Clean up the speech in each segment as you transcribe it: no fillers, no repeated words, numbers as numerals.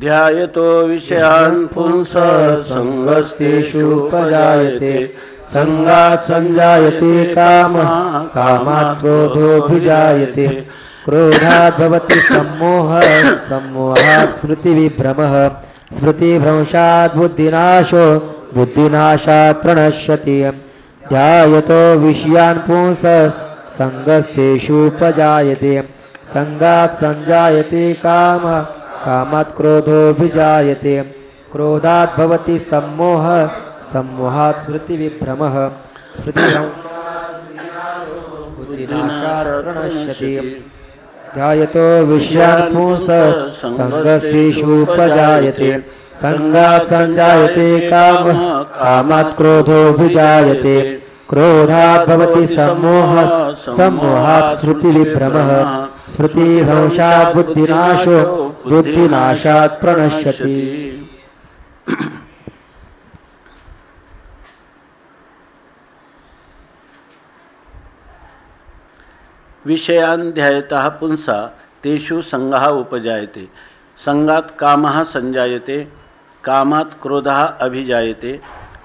ध्यायतो विषयान् पुंसः संगस्तेषुपजायते संगात् संजायते कामः कामात् क्रोधोऽभिजायते क्रोधात् भवति सम्मोहः सम्मोहात् स्मृतिविभ्रमः स्मृतिभ्रंशात् बुद्धिनाशो बुद्धिनाशात् प्रणश्यति ध्यायतो विषयान् पुंसः संगस्तेषुपजायते संगात् संजायते कामः कामात् क्रोधोऽभिजायते क्रोधात् भवति सम्मोहः सम्मोहात् स्मृतिविभ्रमः स्मृतिभ्रंशात् बुद्धिनाशात् प्रणश्यति ध्यायतो विषयान् पुंसः संगस्तेषुपजायते संगात् संजायते कामः कामात् क्रोधोऽभिजायते क्रोधात् भवति सम्मोहः सम्मोहात् स्मृतिविभ्रमः स्मृतिभ्रंशात् बुद्धिनाशो बुद्धिनाशात् प्रणश्यति। विषयान् ध्यायतः पुंसा तेषु संगः उपजायते संगात् कामः संजायते कामात् क्रोधः अभिजायते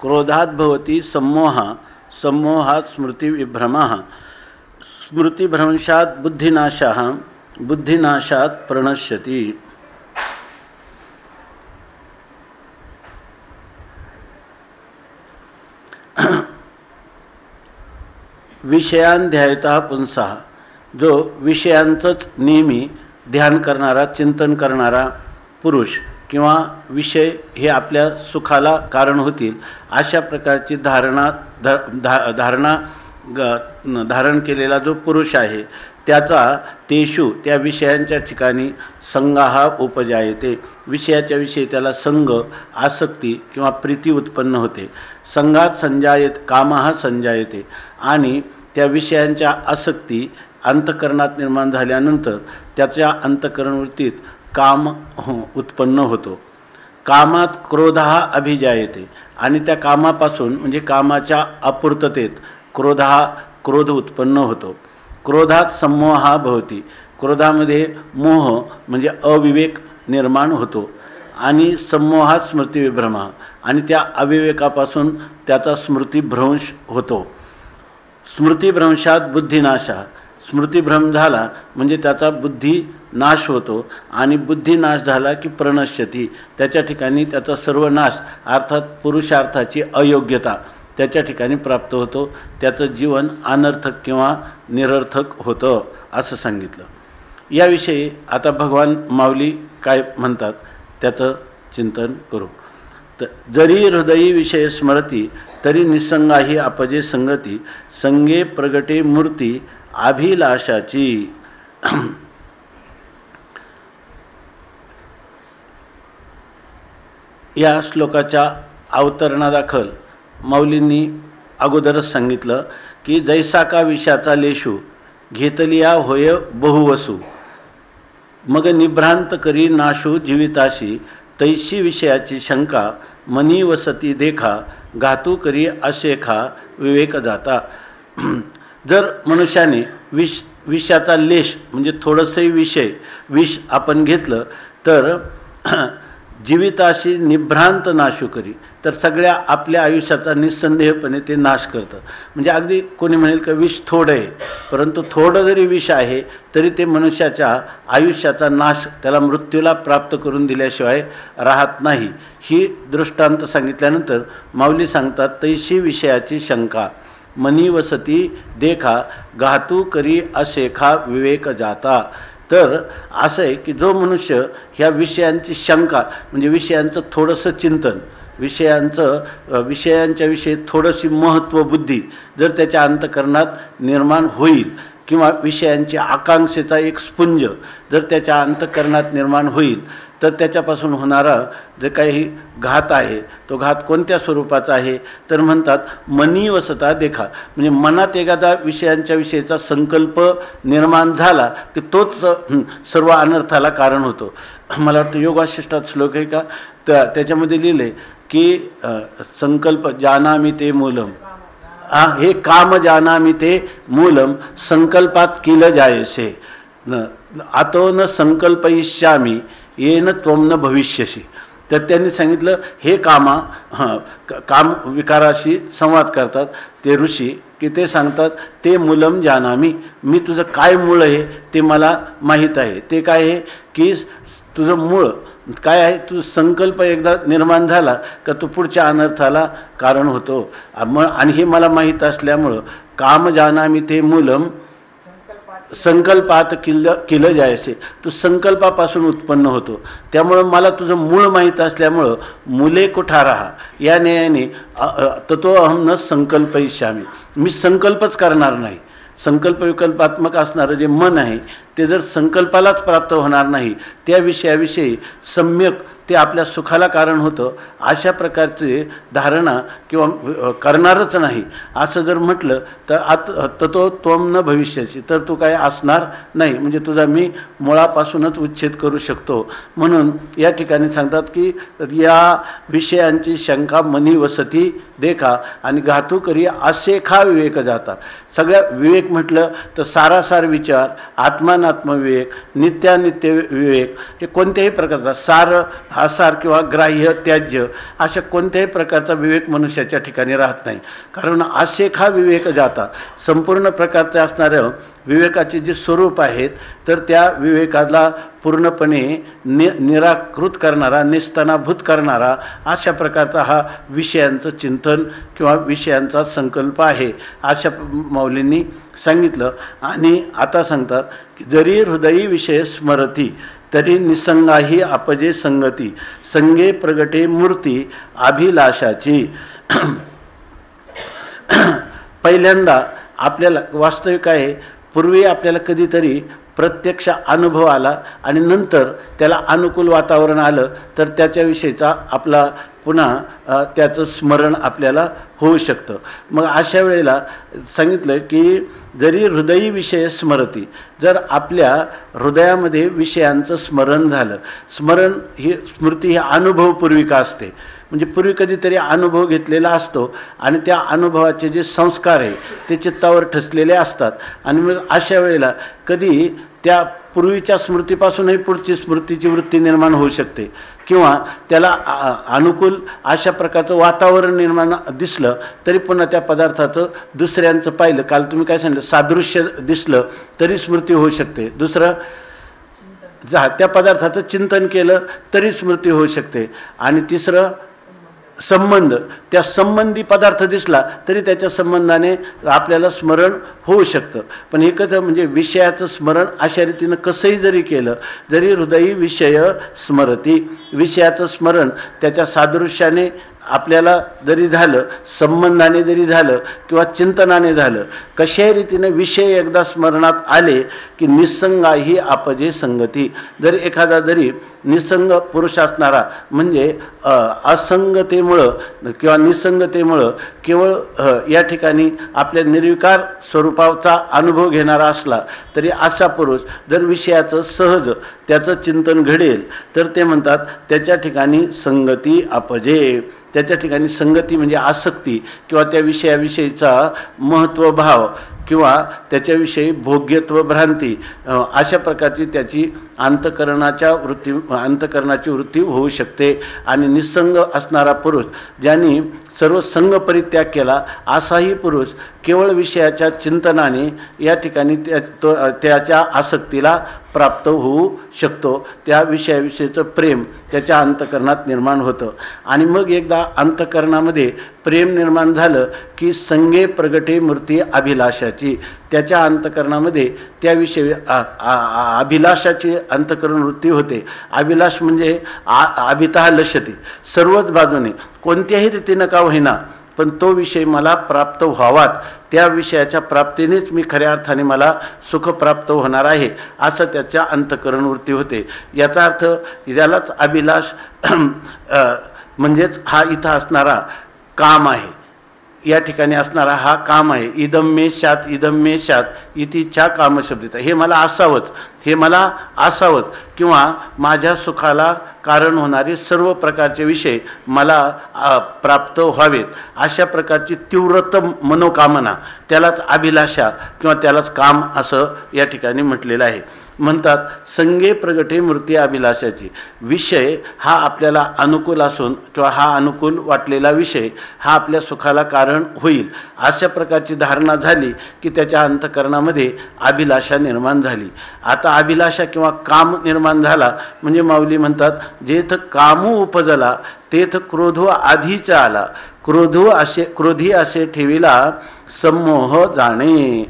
क्रोधात् भवति सम्मोहः सम्मोहात् स्मृतिविभ्रमः स्मृतिभ्रंशात् बुद्धिनाशः बुद्धिनाशात् प्रणश्यति। विषयान् ध्यायतः पुंसा जो विषयांचंच नेहमी ध्यान करणारा चिंतन करणारा पुरुष किंवा विषय हे आपल्या सुखाला कारण होतील अशा प्रकारची धारण केलेला जो पुरुष आहे त्याचा तेषु त्या विषयांच्या ठिकाणी संगाह उपजायते विषयाच्या विषयी त्याला संग आसक्ती किंवा प्रीती उत्पन्न होते संगात संजायत कामः संजायते आणि त्या विषयांच्या आसक्ती अंतःकरणात निर्माण झाल्यानंतर त्याच्या अंतःकरणवृत्तीत काम उत्पन्न होतो कामात क्रोधः अभिजायते आणि त्या कामापासून म्हणजे कामाच्या अपूर्ततेत क्रोध उत्पन्न होतो क्रोधात सम्मोहः भवति क्रोधामध्ये मोह म्हणजे अविवेक निर्माण होतो आणि सम्मोहात स्मृतिविभ्रमः आणि त्या अविवेकापासून त्याचा स्मृतिभ्रंश होतो स्मृतिभ्रंशात बुद्धिनाशः स्मृतिभ्रम झाला म्हणजे त्याचा बुद्धी नाश होतो आणि बुद्धी नाश झाला की प्रणश्यती त्याच्या ठिकाणी त्याचा सर्व नाश अर्थात पुरुषार्थाची अयोग्यता त्याच्या ठिकाणी प्राप्त होतो त्याचं जीवन अनर्थक किंवा निरर्थक होतं असं सांगितलं। याविषयी आता भगवान माऊली काय म्हणतात त्याचं चिंतन करू। तर जरी हृदयी विषय स्मरती तरी निसंगाही अपजे संगती संगे प्रगटे मूर्ती अभिलाषाची। या श्लोकाच्या अवतरणादाखल माऊलींनी अगोदरच सांगितलं की जैसा का विषाचा लेशू घेतलिया होय बहुवसू मग निभ्रांत करी नाशू जीविताशी तैशी विषयाची शंका मनी वसती देखा घातू करी अशेखा विवेक जाता। जर मनुष्याने विषाचा लेश म्हणजे थोडंसंही विष आपण घेतलं तर जीविताशी निभ्रांत नाशू करी तर सगळ्या आपल्या आयुष्याचा निस्संदेहपणे ते नाश करतं। म्हणजे अगदी कोणी म्हणेल की विष थोडं आहे परंतु थोडं जरी विष आहे तरी ते मनुष्याच्या आयुष्याचा नाश त्याला मृत्यूला प्राप्त करून दिल्याशिवाय राहत नाही। ही दृष्टांत सांगितल्यानंतर माऊली सांगतात तैशी विषयाची शंका मनी वसती देखा घातू करी अशेखा विवेक जाता। तर असं आहे की जो मनुष्य ह्या विषयांची शंका म्हणजे विषयांचं थोडंसं चिंतन विषयांच्या विषयी थोडीशी महत्त्वबुद्धी जर त्याच्या अंतःकरणात निर्माण होईल किंवा विषयांची आकांक्षेचा एक स्पुंज जर त्याच्या अंतःकरणात निर्माण होईल तर त्याच्यापासून होणारा जे काही घात आहे तो घात कोणत्या स्वरूपाचा आहे तर म्हणतात मनी वसता देखा म्हणजे मनात एखादा विषयांच्या विषयीचा संकल्प निर्माण झाला की तोच सर्व अनर्थाला कारण होतो। मला वाटतं योगाशिष्टात श्लोक आहे का त्याच्यामध्ये लिहिले की संकल्प जानामि ते मूलम हे काम जानामि ते मूलम संकल्पात किल जायसे आतो न संकल्पयिष्यामि येन त्वम न भविष्यसी. तर त्यांनी सांगितलं हे काम विकाराशी संवाद करतात ते ऋषी, की ते सांगतात ते मूलम जानामी, मी तुझं काय मूळ आहे ते मला माहीत आहे. ते काय आहे की तुझं मूळ काय आहे, तुझा संकल्प एकदा निर्माण झाला का तो पुढच्या अनर्थाला कारण होतो. आणि हे मला माहीत असल्यामुळं काम जानामी ते मूलम संकल्पात किल जायसे, तू संकल्पापासून उत्पन्न होतो. त्यामुळं मला तुझं मूळ माहीत असल्यामुळं मुले कुठाराहा या न्यायाने ततो अहम न संकल्पयिष्यामी, मी संकल्पच करणार नाही. संकल्प विकल्पात्मक असणारं जे मन आहे ते जर संकल्पालाच प्राप्त होणार नाही, त्या विषयाविषयी सम्यक ते आपल्या सुखाला कारण होतं अशा प्रकारचे धारणा किंवा करणारच नाही असं जर म्हटलं तर ततो त्वम न भविष्याची, तर तू काय असणार नाही. म्हणजे तुझा मी मुळापासूनच उच्छेद करू शकतो. म्हणून या ठिकाणी सांगतात की या विषयांची शंका मनी वसती देखा आणि घातू करी असे खा विवेक जाता. सगळ्या विवेक म्हटलं तर सारासार विचार, आत्मानात्मविवेक, नित्यानित्य विवेक, हे कोणत्याही प्रकारचा सार आसार किंवा ग्राह्य त्याज्य अशा कोणत्याही प्रकारचा विवेक मनुष्याच्या ठिकाणी राहत नाही. कारण आशेखा विवेक जाता, संपूर्ण प्रकारचे असणाऱ्या विवेकाचे जे स्वरूप आहेत तर त्या विवेकाला पूर्णपणे निराकृत करणारा, निस्तनाभूत करणारा अशा प्रकारचा हा विषयांचं चिंतन किंवा विषयांचा संकल्प आहे अशा माऊलींनी सांगितलं. आणि आता सांगतात की जरी हृदयी विषय स्मरती तरी निसंगाही अपजे संगती, संगे प्रगटे मूर्ती अभिलाषाची. पहिल्यांदा आपल्याला वास्तविक आहे, पूर्वी आपल्याला कधीतरी प्रत्यक्ष अनुभव आला आणि नंतर त्याला अनुकूल वातावरण आलं तर त्याच्याविषयीचा आपला पुन्हा त्याचं स्मरण आपल्याला होऊ शकतं. मग अशा वेळेला सांगितलं की जरी हृदयी विषय स्मरती, जर आपल्या हृदयामध्ये विषयांचं स्मरण झालं, स्मृती ही अनुभवपूर्विका असते. म्हणजे पूर्वी कधीतरी अनुभव घेतलेला असतो आणि त्या अनुभवाचे जे संस्कार आहे ते चित्तावर ठसलेले असतात. आणि मग अशा वेळेला कधी त्या पूर्वीच्या स्मृतीपासूनही पुढची स्मृतीची वृत्ती निर्माण होऊ शकते किंवा त्याला अनुकूल अशा प्रकारचं वातावरण निर्माण दिसलं तरी पुन्हा त्या पदार्थाचं दुसऱ्यांचं पाहिलं, काल तुम्ही काय सांगितलं सादृश्य दिसलं तरी स्मृती होऊ शकते. दुसरं त्या पदार्थाचं चिंतन केलं तरी स्मृती होऊ शकते. आणि तिसरं संबंध, त्या संबंधी पदार्थ दिसला तरी त्याच्या संबंधाने आपल्याला स्मरण होऊ शकतं. पण हे कसं म्हणजे विषयाचं स्मरण अशा रीतीनं कसंही जरी केलं, जरी हृदयी विषय स्मरती, विषयाचं स्मरण त्याच्या सादृश्याने आपल्याला जरी झालं, संबंधाने जरी झालं किंवा चिंतनाने झालं, कशाही रीतीनं विषय एकदा स्मरणात आले की निसंगाही अपजे संगती. जर एखादा जरी निसंग पुरुष असणारा म्हणजे असंगतेमुळं किंवा निसंगतेमुळं केवळ या ठिकाणी आपल्या निर्विकार स्वरूपाचा अनुभव घेणारा असला तरी असा पुरुष जर विषयाचं सहज त्याचं चिंतन घडेल तर ते म्हणतात त्याच्या ठिकाणी संगती अपजे. त्याच्या ठिकाणी संगती म्हणजे आसक्ती किंवा त्या विषयाविषयीचा महत्त्वभाव किंवा त्याच्याविषयी भोग्यत्व भ्रांती अशा प्रकारची त्याची अंतकरणाची वृत्ती होऊ शकते. आणि निसंग असणारा पुरुष ज्यांनी सर्व संग परित्याग केला असाही पुरुष केवळ विषयाच्या चिंतनाने या ठिकाणी त्याच्या आसक्तीला प्राप्त होऊ शकतो. त्या विषयाविषयीचं प्रेम त्याच्या अंतकरणात निर्माण होतं. आणि मग एकदा अंतकरणामध्ये प्रेम निर्माण झालं की संगे प्रगटे मूर्ती अभिलाषाची, त्याच्या अंतकरणामध्ये त्याविषयी अभिलाषाची अंतकरण वृत्ती होते. अभिलाष म्हणजे अभितः लशती, सर्वच बाजूने कोणत्याही रीतीनं का होईना पण तो विषय मला प्राप्त व्हावात, त्या विषयाच्या प्राप्तीनेच मी खऱ्या अर्थाने मला सुख प्राप्त होणार आहे असं त्याच्या अंतकरण वृत्ती होते. याचा अर्थ यालाच अभिलाष म्हणजेच हा इथं असणारा काम आहे, या ठिकाणी असणारा हा काम आहे. इदम मे शात इतिच्छा कामशब्दित, हे मला असावंच किंवा माझ्या सुखाला कारण होणारे सर्व प्रकारचे विषय मला प्राप्त व्हावेत अशा प्रकारची तीव्रतम मनोकामना, त्यालाच अभिलाषा किंवा त्यालाच काम असं या ठिकाणी म्हटलेलं आहे. म्हणतात संगे प्रगटे मूर्ती अभिलाषाची. विषय हा आपल्याला अनुकूल असून किंवा हा अनुकूल वाटलेला विषय हा आपल्या सुखाला कारण होईल अशा प्रकारची धारणा झाली की त्याच्या अंतःकरणामध्ये अभिलाषा निर्माण झाली. आता अभिलाषा किंवा काम निर्माण झाला म्हणजे माऊली म्हणतात जेथ कामू उपजला तेथ क्रोधो आधीचा आला, क्रोधी असे ठेविला संमोह जाणे.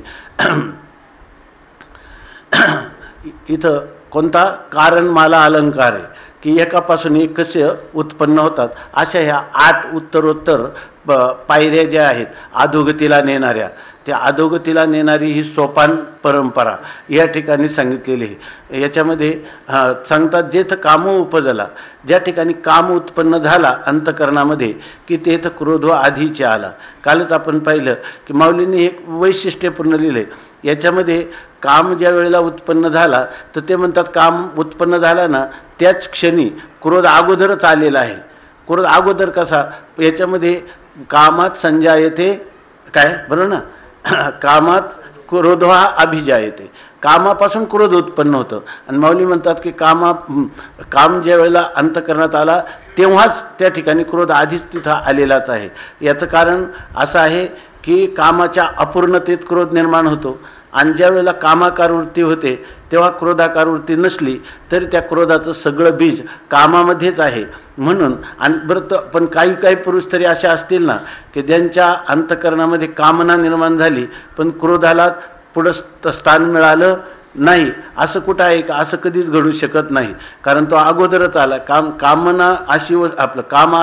इथं कोणता कारणमाला अलंकार आहे की एकापासून एक कसे उत्पन्न होतात अशा ह्या 8 उत्तरोत्तर पायऱ्या ज्या आहेत अधोगतीला नेणाऱ्या, त्या अधोगतीला नेणारी ही सोपान परंपरा या ठिकाणी सांगितलेली आहे. याच्यामध्ये सांगतात जेथ काम उपजला, ज्या ठिकाणी काम उत्पन्न झाला अंतःकरणामध्ये की तेथ क्रोध आधीचे आला. कालच आपण पाहिलं की माऊलींनी एक वैशिष्ट्यपूर्ण लिहिले. याच्यामध्ये काम ज्या वेळेला उत्पन्न झाला तर ते म्हणतात काम उत्पन्न झाला ना त्याच क्षणी क्रोध अगोदरच आलेला आहे. क्रोध अगोदर कसा, याच्यामध्ये कामात संजायते काय बरोबर ना, कामात क्रोध हा अभिजायते, कामापासून क्रोध उत्पन्न होतं. आणि माऊली म्हणतात की काम ज्या वेळेला अंतःकरणात आला तेव्हाच त्या ठिकाणी क्रोध आधीच तिथं आलेलाच आहे. याचं कारण असं आहे की कामाच्या अपूर्णतेत क्रोध निर्माण होतो आणि ज्या वेळेला कामाकार वृत्ती होते तेव्हा क्रोधाकार वृत्ती नसली तरी त्या क्रोधाचं सगळं बीज कामामध्येच आहे. म्हणून आणि बरं पण काही पुरुष तरी असे असतील ना की ज्यांच्या अंतःकरणामध्ये कामना निर्माण झाली पण क्रोधाला पुढं स्थान मिळालं नाही. असं कुठं आहे का? असं कधीच घडू शकत नाही, कारण तो अगोदरच आला. कामना आपलं काम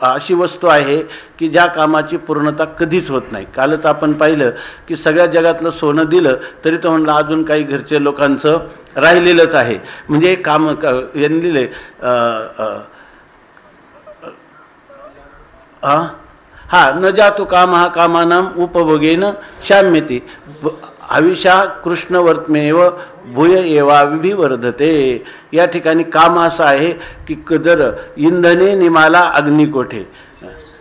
अशी वस्तू आहे की ज्या कामाची पूर्णता कधीच होत नाही. कालच आपण पाहिलं की सगळ्या जगातलं सोनं दिलं तरी तो म्हणलं अजून काही घरचे लोकांचं राहिलेलंच आहे. म्हणजे काम यांनी लिहिले न जातो काम हा कामानाम उपभोगेन शाम्यते हविषा कृष्णवर्तमेव भूय एवा विभिवर्धते. या ठिकाणी काम असं आहे की कदर इंधने निमाला अग्निकोठे,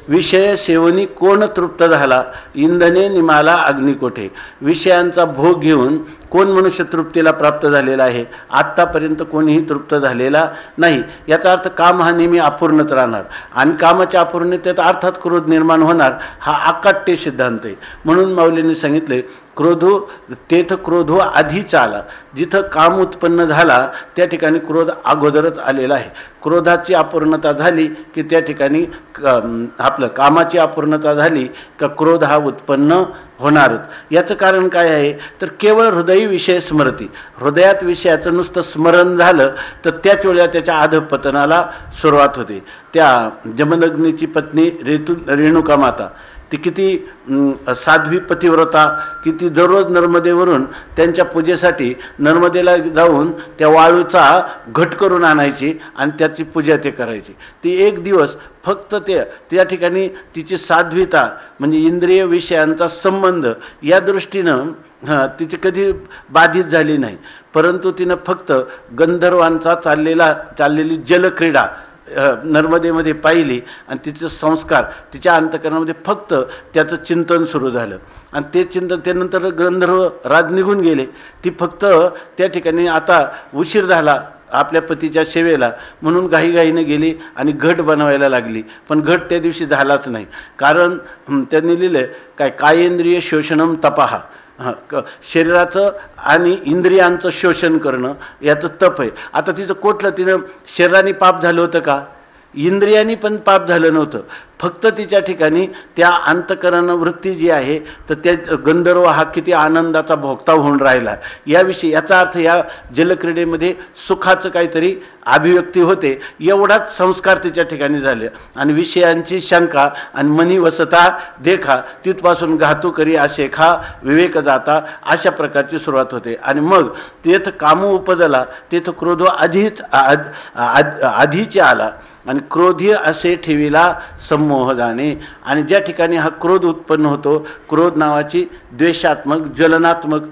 विषय सेवनी कोण तृप्त झाला, इंधने निमाला अग्निकोठे. विषयांचा भोग घेऊन कोण मनुष्य तृप्तीला प्राप्त झालेला आहे? आत्तापर्यंत कोणीही तृप्त झालेला नाही. याचा अर्थ काम हा नेहमी अपूर्णच राहणार आणि कामाच्या अपूर्णतेत अर्थात क्रोध निर्माण होणार. हा अकाट्य सिद्धांत आहे. म्हणून माऊलींनी सांगितले तेथ क्रोधो आधीच आला. जिथं काम उत्पन्न झाला त्या ठिकाणी क्रोध अगोदरच आलेला आहे. क्रोधाची अपूर्णता झाली की त्या ठिकाणी आपलं कामाची अपूर्णता झाली का क्रोध हा उत्पन्न होणारच. याचं कारण काय आहे तर केवळ हृदयी विषय स्मरती, हृदयात विषयाचं नुसतं स्मरण झालं तर त्याच वेळेला त्याच्या अधपतनाला सुरुवात होते. त्या जमदग्नीची पत्नी रेणुका माता ती किती साध्वी पतिव्रता, किती दररोज नर्मदेवरून त्यांच्या पूजेसाठी नर्मदेला जाऊन त्या वाळूचा घट करून आणायची आणि त्याची पूजा ते करायची. ती एक दिवस फक्त त्या ठिकाणी तिची साध्वीता म्हणजे इंद्रिय विषयांचा संबंध या दृष्टीनं तिची कधी बाधित झाली नाही. परंतु तिनं फक्त गंधर्वांचा चाललेली जलक्रीडा नर्मदेमध्ये पाहिली आणि तिचे संस्कार तिच्या अंतःकरणामध्ये फक्त त्याचं चिंतन सुरू झालं आणि ते चिंतन त्यानंतर गंधर्व राज निघून गेले. ती फक्त त्या ठिकाणी आता उशीर झाला आपल्या पतीच्या सेवेला म्हणून घाईघाईने गेली आणि घट बनवायला लागली. पण घट त्या दिवशी झालाच नाही, कारण त्यांनी लिहिलं कायेंद्रिय शोषणम तपाहा, शरीराचं आणि इंद्रियांचं शोषण करणं याचं तप आहे. आता तिचं कुठलं तिनं शरीराने पाप झालं होतं का? इंद्रियांनी पण पाप झालं नव्हतं. फक्त तिच्या ठिकाणी त्या अंतःकरण वृत्ती जी आहे तर त्या गंधर्व हा किती आनंदाचा भोगता होऊन राहिला याविषयी, याचा अर्थ या जलक्रीडेमध्ये सुखाचं काहीतरी अभिव्यक्ती होते एवढाच संस्कार तिच्या ठिकाणी झाले. आणि विषयांची शंका आणि मनी वसता देखा तिथपासून घातू करी आशेखा विवेक जाता अशा प्रकारची सुरुवात होते. आणि मग तेथ कामू उपजला तेथ क्रोधो आधीचे आला आणि क्रोधी असे ठेविला संमोह जाणे. आणि ज्या ठिकाणी हा क्रोध उत्पन्न होतो, क्रोध नावाची द्वेषात्मक ज्वलनात्मक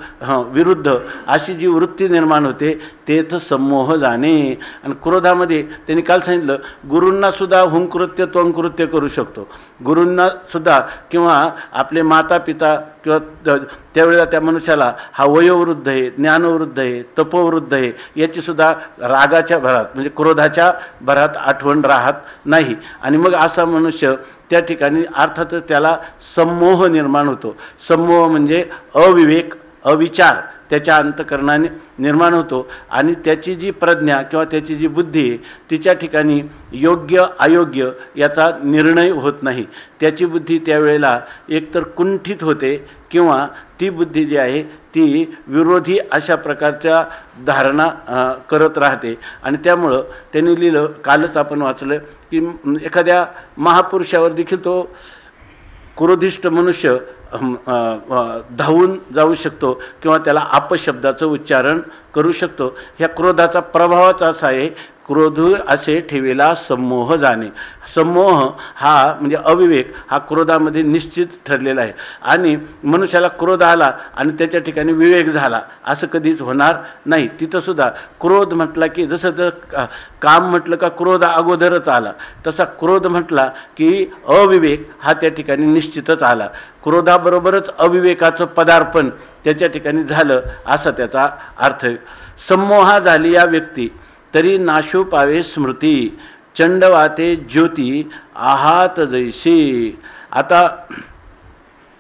विरुद्ध अशी जी वृत्ती निर्माण होते तेथ संमोह जाणे. आणि क्रोधामध्ये त्यांनी काल सांगितलं, गुरूंना सुद्धा हुंकृत्य त्वंकृत्य करू शकतो. गुरूंना सुद्धा किंवा आपले माता पिता किंवा त्यावेळेला त्या मनुष्याला हा वयोवृद्ध आहे, ज्ञानवृद्ध आहे, तपोवृद्ध आहे याची सुद्धा रागाच्या भरात म्हणजे क्रोधाच्या भरात आठवण राहत नाही. आणि मग असा मनुष्य त्या ठिकाणी अर्थातच त्याला संमोह निर्माण होतो. संमोह म्हणजे अविवेक, अविचार त्याच्या अंतःकरणाने निर्माण होतो. आणि त्याची जी प्रज्ञा किंवा त्याची जी बुद्धी आहे तिच्या ठिकाणी योग्य अयोग्य याचा निर्णय होत नाही. त्याची बुद्धी त्यावेळेला एकतर कुंठित होते किंवा ती बुद्धी जी आहे ती विरोधी अशा प्रकारच्या धारणा करत राहते. आणि त्यामुळं त्यांनी लिहिलं, कालच आपण वाचलं की एखाद्या महापुरुषावर देखील तो क्रोधिष्ठ मनुष्य धावून जाऊ शकतो किंवा त्याला अपशब्दाचं उच्चारण करू शकतो. ह्या क्रोधाचा प्रभावच असा आहे, क्रोध असे ठेवेला संमोह जाणे. संमोह हा म्हणजे अविवेक हा क्रोधामध्ये निश्चित ठरलेला आहे. आणि मनुष्याला क्रोध आला आणि त्याच्या ठिकाणी विवेक झाला असं कधीच होणार नाही. तिथंसुद्धा क्रोध म्हटला की जसं तर काम म्हटलं का क्रोध अगोदरच आला, तसा क्रोध म्हटला की अविवेक हा त्या ठिकाणी निश्चितच आला. क्रोधाबरोबरच अविवेकाचं पदार्पण त्याच्या ठिकाणी झालं असा त्याचा अर्थ. संमोहा झाली या व्यक्ती तरी नाशू पावे स्मृती, चंडवाते ज्योती आहात जैशी. आता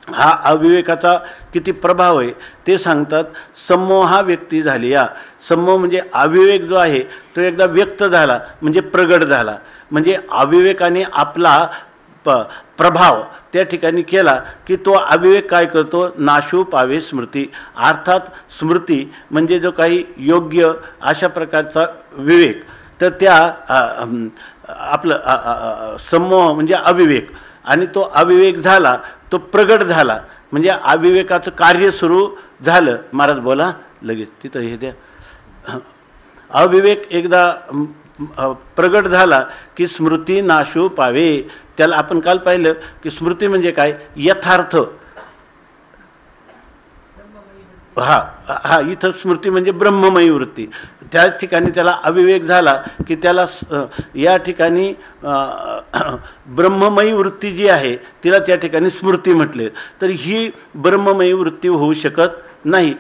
हा अविवेकाचा किती प्रभाव आहे ते सांगतात. संमोहा व्यक्ती झाली या. संमोह म्हणजे अविवेक जो आहे तो एकदा व्यक्त झाला म्हणजे प्रगट झाला. म्हणजे अविवेकाने आपला प्रभाव त्या ठिकाणी केला की तो अविवेक काय करतो, नाशू पावे स्मृती. अर्थात स्मृती म्हणजे जो काही योग्य अशा प्रकारचा विवेक, तर त्या आपलं संमोह म्हणजे अविवेक, आणि तो अविवेक झाला तो प्रगट झाला म्हणजे अविवेकाचं कार्य सुरू झालं. महाराज बोला लगेच तिथं हे द्या. अविवेक एकदा प्रगट झाला की स्मृती नाशू पावे. त्याला आपण काल पाहिलं की स्मृती म्हणजे काय, यथार्थ. हा इथं स्मृती म्हणजे ब्रह्ममयी वृत्ती. त्या ठिकाणी त्याला अविवेक झाला की त्याला या ठिकाणी ब्रह्ममयी वृत्ती जी आहे तिला त्या ठिकाणी स्मृती म्हटले. तर ही ब्रह्ममयी वृत्ती होऊ शकत नाही.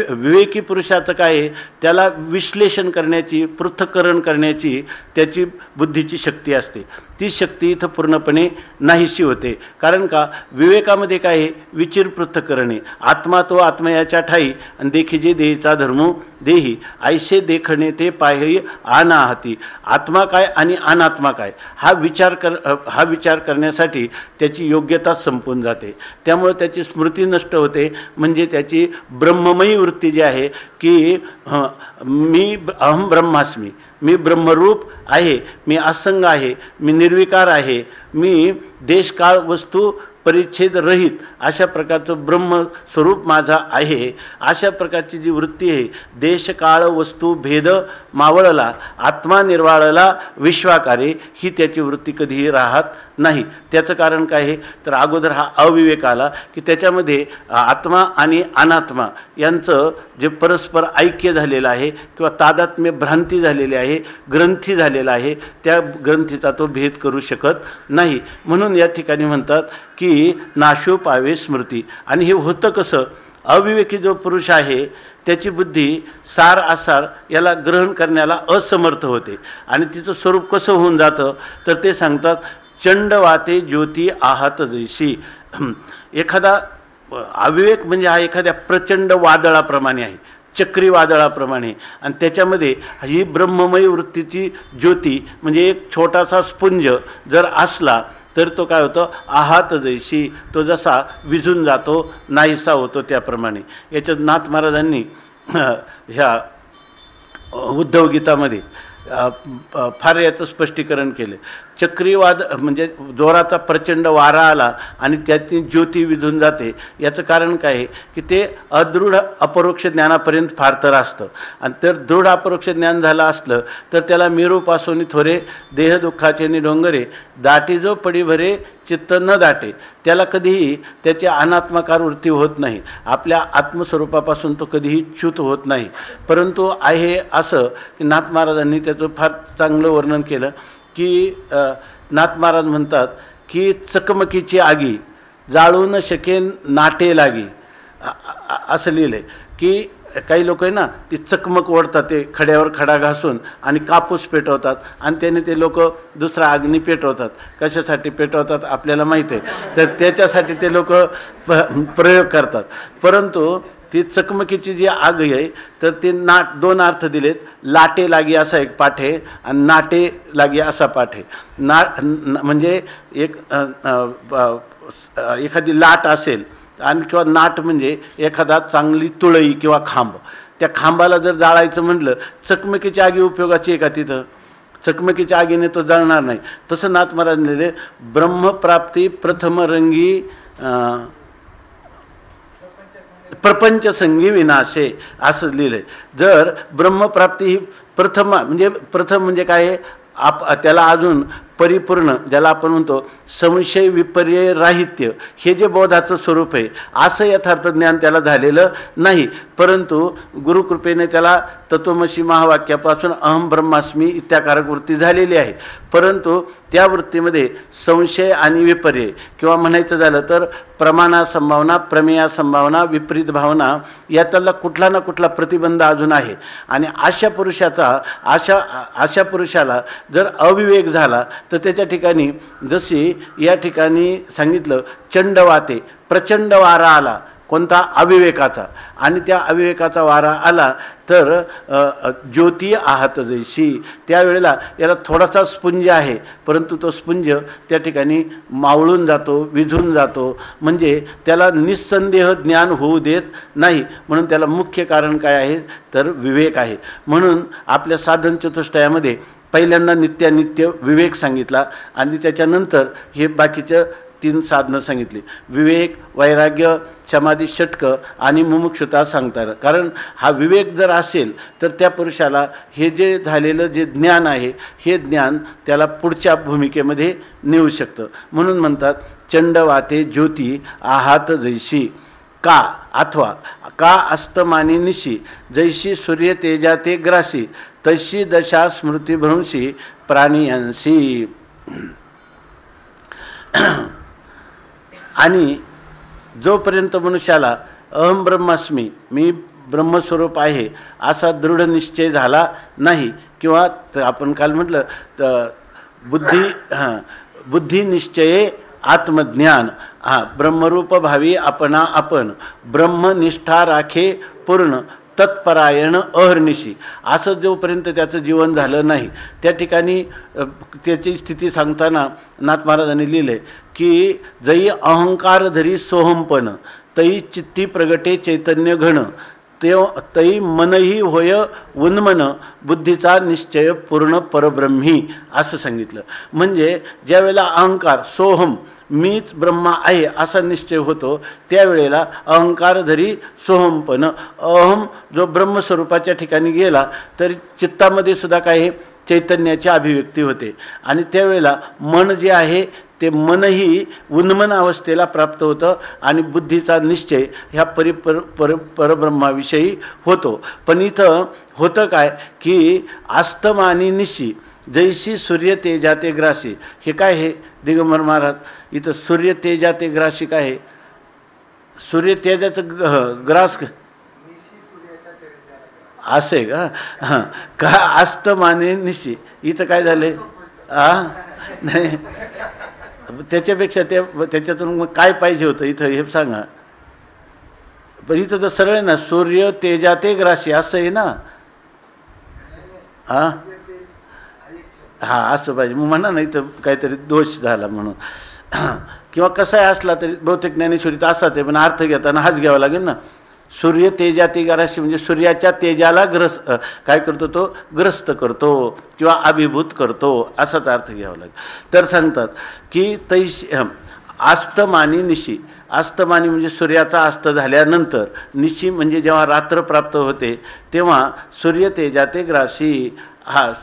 विवेकी पुरुषाचं काय आहे, त्याला विश्लेषण करण्याची, पृथक्करण करण्याची त्याची बुद्धीची शक्ती असते. ती शक्ती इथं पूर्णपणे नाहीशी होते. कारण का, विवेकामध्ये काय आहे, विचिर पृथक्करण आहे. आत्मा तो आत्मयाच्या ठाई आणि देखिजे देहीचा धर्म देही ऐसे देखणे ते पाहि अनाहती. आत्मा काय आणि अनात्मा काय हा विचार करण्यासाठी त्याची योग्यता संपून जाते. त्यामुळे त्याची स्मृती नष्ट होते. म्हणजे त्याची ब्रह्ममयी वृत्ती जी आहे की मी अहम ब्रह्मास्मी, मी ब्रह्मरूप आहे, मी असंग आहे, मी निर्विकार आहे, मी देशकाळ वस्तू परिच्छेद रहित अशा प्रकारचं ब्रह्मस्वरूप माझा आहे. अशा प्रकारची जी वृत्ती आहे, देशकाळ वस्तू भेद मावळला, आत्मा निर्वाळला विश्वाकारे, ही त्याची वृत्ती कधीही राहत नाही. त्याचं कारण काय आहे, तर अगोदर हा अविवेक आला की त्याच्यामध्ये आत्मा आणि अनात्मा यांचं जे परस्पर ऐक्य झालेलं आहे किंवा तादात्म्य भ्रांती झालेली आहे, ग्रंथी झालेला आहे, त्या ग्रंथीचा तो भेद करू शकत नाही. म्हणून या ठिकाणी म्हणतात की नाशो पावे स्मृती. आणि हे होतं कसं, अविवेकी जो पुरुष आहे त्याची बुद्धी सार आसार याला ग्रहण करण्याला असमर्थ होते. आणि तिचं स्वरूप कसं होऊन जातं, तर ते सांगतात चंडवाते ज्योती आहात जैशी. एखादा अविवेक म्हणजे हा एखाद्या प्रचंड वादळाप्रमाणे आहे, चक्रीवादळाप्रमाणे. आणि त्याच्यामध्ये ही ब्रह्ममयी वृत्तीची ज्योती म्हणजे एक छोटासा स्पुंज जर असला तर तो काय होतं, आहात जैशी, तो जसा विझून जातो, नाहीसा होतो त्याप्रमाणे. याच्यात नाथ महाराजांनी ह्या उद्धव गीतामध्ये फार याचं स्पष्टीकरण केलं. चक्रीवाद म्हणजे जोराचा प्रचंड वारा आला आणि त्यातली ज्योती विझून जाते. याचं कारण काय आहे की ते अदृढ अपरोक्ष ज्ञानापर्यंत फार तर असतं. आणि तर दृढ अपरोक्ष ज्ञान झालं असलं तर त्याला मेरूपासून थोरे देह दुःखाचे नि डोंगरे दाटी जो पडी भरे चित्त न दाटे, त्याला कधीही त्याची अनात्मकार वृत्ती होत नाही, आपल्या आत्मस्वरूपापासून तो कधीही च्युत होत नाही. परंतु आहे असं की नाथ महाराजांनी त्याचं फार चांगलं वर्णन केलं की नाथ महाराज म्हणतात की चकमकीची आगी जाळू न शकेन नाटे लागी, असं लिहिलं आहे की काही लोक आहे ना ती चकमक ओढतात, ते खड्यावर खडा घासून आणि कापूस पेटवतात आणि त्याने ते लोक दुसरा अग्नी पेटवतात. कशासाठी पेटवतात आपल्याला माहीत आहे, तर त्याच्यासाठी ते लोक प्रयोग करतात. परंतु ती चकमकीची जी आग आहे तर ते दोन अर्थ दिलेत, लाटे लागी असा एक पाठ आहे आणि नाटे लागी असा पाठ आहे. म्हणजे एक एखादी लाट असेल आणि किंवा नाट म्हणजे एखादा चांगली तुळई किंवा खांब, त्या खांबाला जर जाळायचं म्हटलं, चकमकीची आगी उपयोगाची आहे का तिथं? चकमकीच्या आगीने तो जळणार नाही. तसं नाथ महाराज लिहिले ब्रह्मप्राप्ती प्रथम रंगी प्रपंच संगी विनाशे, असं लिहिलंय. जर ब्रह्मप्राप्ती ही प्रथम म्हणजे काय आहे, त्याला अजून परिपूर्ण, ज्याला आपण म्हणतो संशय विपर्य राहित्य, हे जे बोधाचं स्वरूप आहे असं यथार्थ ज्ञान त्याला झालेलं नाही. परंतु गुरुकृपेने त्याला तत्वमसी महावाक्यापासून अहम ब्रह्मास्मी इत्याकारक वृत्ती झालेली आहे. परंतु त्या वृत्तीमध्ये संशय आणि विपर्य किंवा म्हणायचं झालं तर प्रमाणा संभावना, प्रमेया संभावना, विपरीत भावना यातला कुठला ना कुठला प्रतिबंध अजून आहे. आणि अशा पुरुषाला जर अविवेक झाला तर त्याच्या ठिकाणी जशी या ठिकाणी सांगितलं चंड वाते, प्रचंड वारा आला, कोणता? अविवेकाचा. आणि त्या अविवेकाचा वारा आला तर ज्योती आहत जैशी, त्यावेळेला याला थोडासा स्पुंज आहे परंतु तो स्पुंज त्या ठिकाणी मावळून जातो, विझून जातो, म्हणजे त्याला निस्संदेह ज्ञान होऊ देत नाही. म्हणून त्याला मुख्य कारण काय आहे तर विवेक आहे. म्हणून आपल्या साधन चतुष्टयामध्ये पहिल्यांदा नित्यानित्य विवेक सांगितला आणि त्याच्यानंतर हे बाकीचं 3 साधनं सांगितली. विवेक, वैराग्य, समाधी षटक आणि मुमुक्षुता सांगतात. कारण हा विवेक जर असेल तर त्या पुरुषाला हे जे झालेलं जे ज्ञान आहे हे ज्ञान त्याला पुढच्या भूमिकेमध्ये नेऊ शकतं. म्हणून म्हणतात चंड वाते ज्योती आहात जैशी, का अथवा का अस्तमानी निशी, जैशी सूर्य तेजा ते ग्रासी, तशी दशा स्मृतिभ्रंशी प्राणियांशी. आणि जोपर्यंत मनुष्याला अहम ब्रह्मास्मी, मी ब्रह्मस्वरूप आहे असा दृढ निश्चय झाला नाही, किंवा आपण काल म्हटलं तर बुद्धी निश्चये आत्मज्ञान, ब्रह्मरूप भावी आपणा आपण, ब्रह्मनिष्ठा राखे पूर्ण, तत्परायण अहर्निशी, असं जोपर्यंत त्याचं जीवन झालं नाही त्या ठिकाणी त्याची स्थिती सांगताना नाथ महाराजांनी लिहिले की जई अहंकार धरी सोहमपण, तई चित्ती प्रगटे चैतन्य घन, तई मनही होय उन्मन, बुद्धीचा निश्चय पूर्ण परब्रह्मी, असं सांगितलं. म्हणजे ज्यावेळेला अहंकार सोहम मीच ब्रह्मा आहे असा निश्चय होतो त्यावेळेला अहंकार धरी सोहमपण, अहम जो ब्रह्मस्वरूपाच्या ठिकाणी गेला तर चित्तामध्ये सुद्धा काही चैतन्याची अभिव्यक्ती होते. आणि त्यावेळेला मन जे आहे ते मनही उन्मन अवस्थेला प्राप्त होतं आणि बुद्धीचा निश्चय ह्या परब्रह्माविषयी होतो. पण इथं होतं काय की अस्तमानी निशी, जैशी सूर्य तेजा ते ग्रासी, हे काय आहे दिगंबर महाराज? इथं सूर्य तेजा ते ग्रासी काय आहे? सूर्य तेजाचं ग्रास असे का? हां, का अस्तमाने निशी, इथं काय झाले? नाही, त्याच्यापेक्षा त्याच्यातून मग काय पाहिजे होतं इथं हे सांगा. पण इथं तर सरळ आहे ना, सूर्य तेजा ते ग्रासी असं आहे ना. हां असं पाहिजे. मग म्हणा ना इथं काहीतरी दोष झाला म्हणून, किंवा कसाही असला तरी बहुतेक ज्ञानेश्वरीत असाच आहे, पण अर्थ घेताना हाच घ्यावा लागेल ना. सूर्य तेजा ते ग्रासी म्हणजे सूर्याच्या तेजाला काय करतो? तो ग्रस्त करतो किंवा अभिभूत करतो, असाच अर्थ घ्यावा लागेल. तर सांगतात की तैशी अस्तमानी निशी, अस्तमानी म्हणजे सूर्याचा अस्त झाल्यानंतर, निशी म्हणजे जेव्हा रात्र प्राप्त होते तेव्हा सूर्य तेजा ते ग्रासी,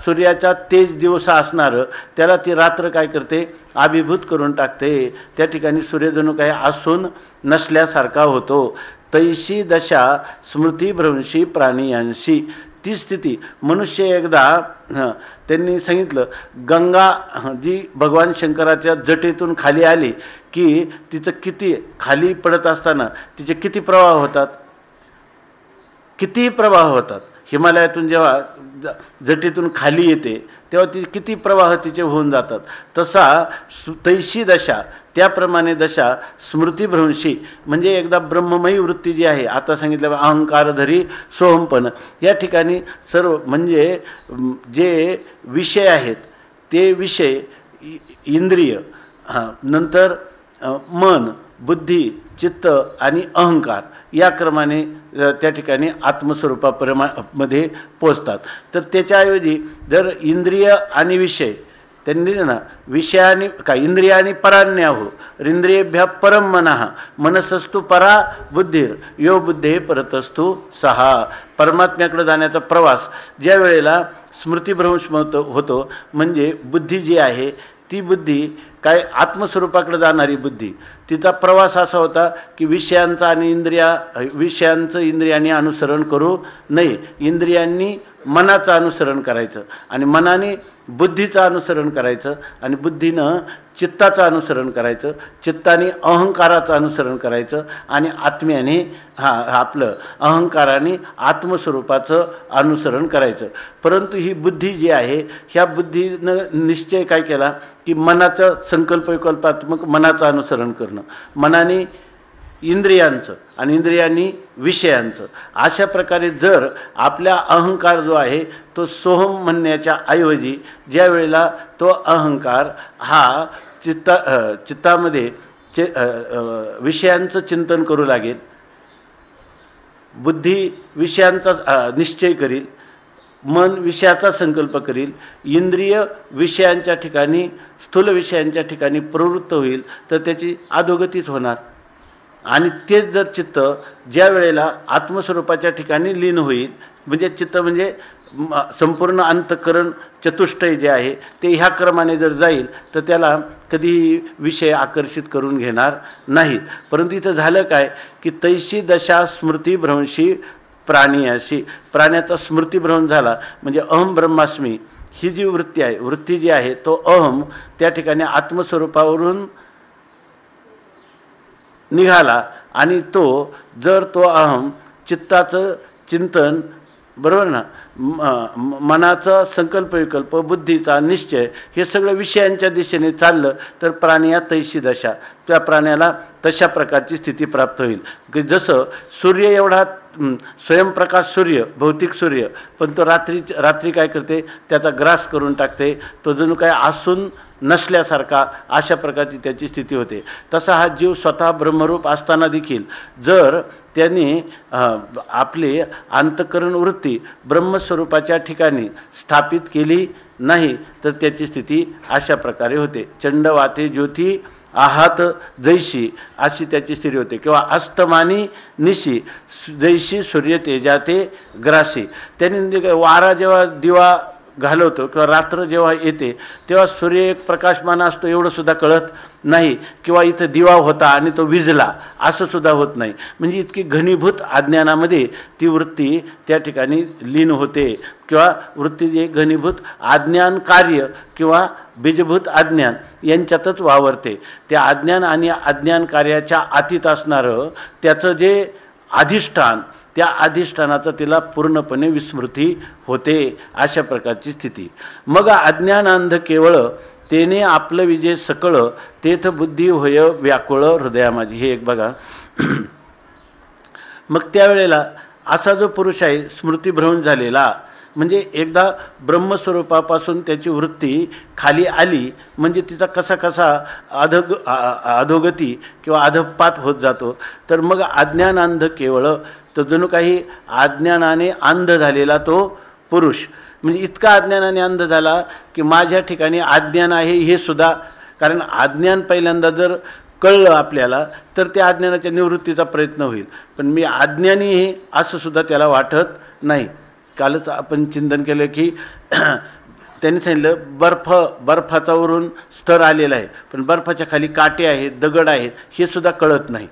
सूर्याचा तेज दिवसा असणारं त्याला ती रात्र काय करते, आभिभूत करून टाकते. त्या ठिकाणी सूर्य जणू काही असून नसल्यासारखा होतो. तैशी दशा स्मृतिभ्रंशी प्राणियांशी. ती स्थिती मनुष्य एकदा त्यांनी सांगितलं, गंगा जी भगवान शंकराच्या जटेतून खाली आली की तिचं किती खाली पडत असताना तिचे किती प्रवाह होतात, किती प्रवाह होतात. हिमालयातून जेव्हा जटेतून खाली येते तेव्हा ती किती प्रवाह तिचे होऊन जातात. तसा तैशी दशा, त्याप्रमाणे दशा स्मृतिभ्रंशी म्हणजे एकदा ब्रह्ममयी वृत्ती जी आहे, आता सांगितलं अहंकारधरी सोहमपण, या ठिकाणी सर्व म्हणजे जे विषय आहेत ते विषय, इंद्रिय, नंतर मन, बुद्धी, चित्त आणि अहंकार या क्रमाने त्या ठिकाणी आत्मस्वरूपामध्ये पोचतात. तर त्याच्याऐवजी जर इंद्रिय आणि विषय त्यांनी ना विषयाने काय इंद्रियानी परान्याहो इंद्रियेभ्य परम मनः मनसस्तु परा बुद्धीर यो बुद्धे परतस्तु सहा. परमात्म्याकडे जाण्याचा प्रवास ज्या वेळेला स्मृतिभ्रंश होतो म्हणजे बुद्धी जी आहे ती बुद्धी काय आत्मस्वरूपाकडे जाणारी बुद्धी, तिचा प्रवास असा होता की विषयांचं इंद्रियांनी अनुसरण करू नये. इंद्रियांनी मनाचं अनुसरण करायचं आणि मनाने बुद्धीचं अनुसरण करायचं आणि बुद्धीनं चित्ताचं अनुसरण करायचं, चित्ताने अहंकाराचं अनुसरण करायचं आणि आत्म्याने आपलं अहंकाराने आत्मस्वरूपाचं अनुसरण करायचं. परंतु ही बुद्धी जी आहे ह्या बुद्धीनं निश्चय काय केला की मनाचं संकल्पविकल्पात्मक मनाचं अनुसरण करणं, मनाने इंद्रियांचं आणि इंद्रियांनी विषयांचं. अशा प्रकारे जर आपल्या अहंकार जो आहे तो सोहम म्हणण्याच्या ऐवजी ज्या वेळेला तो अहंकार हा चित्तामध्ये विषयांचं चिंतन करू लागेल, बुद्धी विषयांचा निश्चय करील, मन विषयाचा संकल्प करील, इंद्रिय विषयांच्या ठिकाणी स्थूल विषयांच्या ठिकाणी प्रवृत्त होईल तर त्याची अधोगतीच होणार. आणि तेच जर चित्त ज्या वेळेला आत्मस्वरूपाच्या ठिकाणी लीन होईल म्हणजे चित्त म्हणजे संपूर्ण अंतःकरण चतुष्टय जे आहे ते ह्या क्रमाने जर जाईल तर त्याला कधीही विषय आकर्षित करून घेणार नाहीत. परंतु इथं झालं काय की तैशी दशा स्मृतिभ्रंशी प्राणियाशी, प्राण्याचा स्मृतिभ्रंश झाला म्हणजे अहम ब्रह्मास्मी ही जी वृत्ती आहे, वृत्ती जी आहे तो अहम त्या ठिकाणी आत्मस्वरूपावरून निघाला आणि तो जर तो अहम चित्ताचं चिंतन बरोबर ना, मनाचा संकल्प विकल्प, बुद्धीचा निश्चय हे सगळं विषयांच्या दिशेने चाललं तर प्राणिया तैशी दशा, त्या प्राण्याला तशा प्रकारची स्थिती प्राप्त होईल की जसं सूर्य एवढा स्वयंप्रकाश सूर्य, भौतिक सूर्य, पण तो रात्री काय करते त्याचा ग्रास करून टाकते, तो जणू काय असून नसल्यासारखा अशा प्रकारची त्याची स्थिती होते. तसा हा जीव स्वतः ब्रह्मरूप असताना देखील जर त्यांनी आपली अंतःकरण वृत्ती ब्रह्मस्वरूपाच्या ठिकाणी स्थापित केली नाही तर त्याची स्थिती अशा प्रकारे होते. चंडवाते ज्योती आहात जैशी अशी त्याची स्थिती होते किंवा अस्तमानी निशी जैशी सूर्य तेजाते ग्रासी. त्यांनी वारा जेव्हा दिवा घालवतो किंवा रात्र जेव्हा येते तेव्हा सूर्य एक प्रकाशमान असतो एवढं सुद्धा कळत नाही, किंवा इथं दिवा होता आणि तो विझला असं सुद्धा होत नाही. म्हणजे इतकी घनीभूत अज्ञानामध्ये ती वृत्ती त्या ठिकाणी लीन होते किंवा वृत्ती जे घनीभूत अज्ञान कार्य किंवा बीजभूत अज्ञान यांच्यातच वावरते. त्या अज्ञान आणि अज्ञान कार्याच्या अतीत असणारं त्याचं जे अधिष्ठान, त्या अधिष्ठानाचं तिला पूर्णपणे विस्मृती होते अशा प्रकारची स्थिती. मग अज्ञानांध केवळ तेने आपलं विजय सकळ तेथ बुद्धी होय व्याकुळ हृदया माझी. हे एक बघा. मग त्यावेळेला असा जो पुरुष आहे स्मृतिभ्रंश झालेला म्हणजे एकदा ब्रह्मस्वरूपापासून त्याची वृत्ती खाली आली म्हणजे तिचा कसा कसा अधोगती किंवा अधपात होत जातो. तर मग अज्ञानांध केवळ तर जणू काही अज्ञानाने अंध झालेला तो पुरुष म्हणजे इतका अज्ञानाने अंध झाला की माझ्या ठिकाणी अज्ञान आहे हे सुद्धा, कारण अज्ञान पहिल्यांदा जर कळलं आपल्याला तर त्या अज्ञानाच्या निवृत्तीचा प्रयत्न होईल, पण मी अज्ञानी आहे असं सुद्धा त्याला वाटत नाही. कालच आपण चिंतन केलं की त्यांनी सांगितलं बर्फाचा वरून स्तर आलेला आहे, पण बर्फाच्या खाली काटे आहेत, दगड आहेत, हे सुद्धा कळत नाही.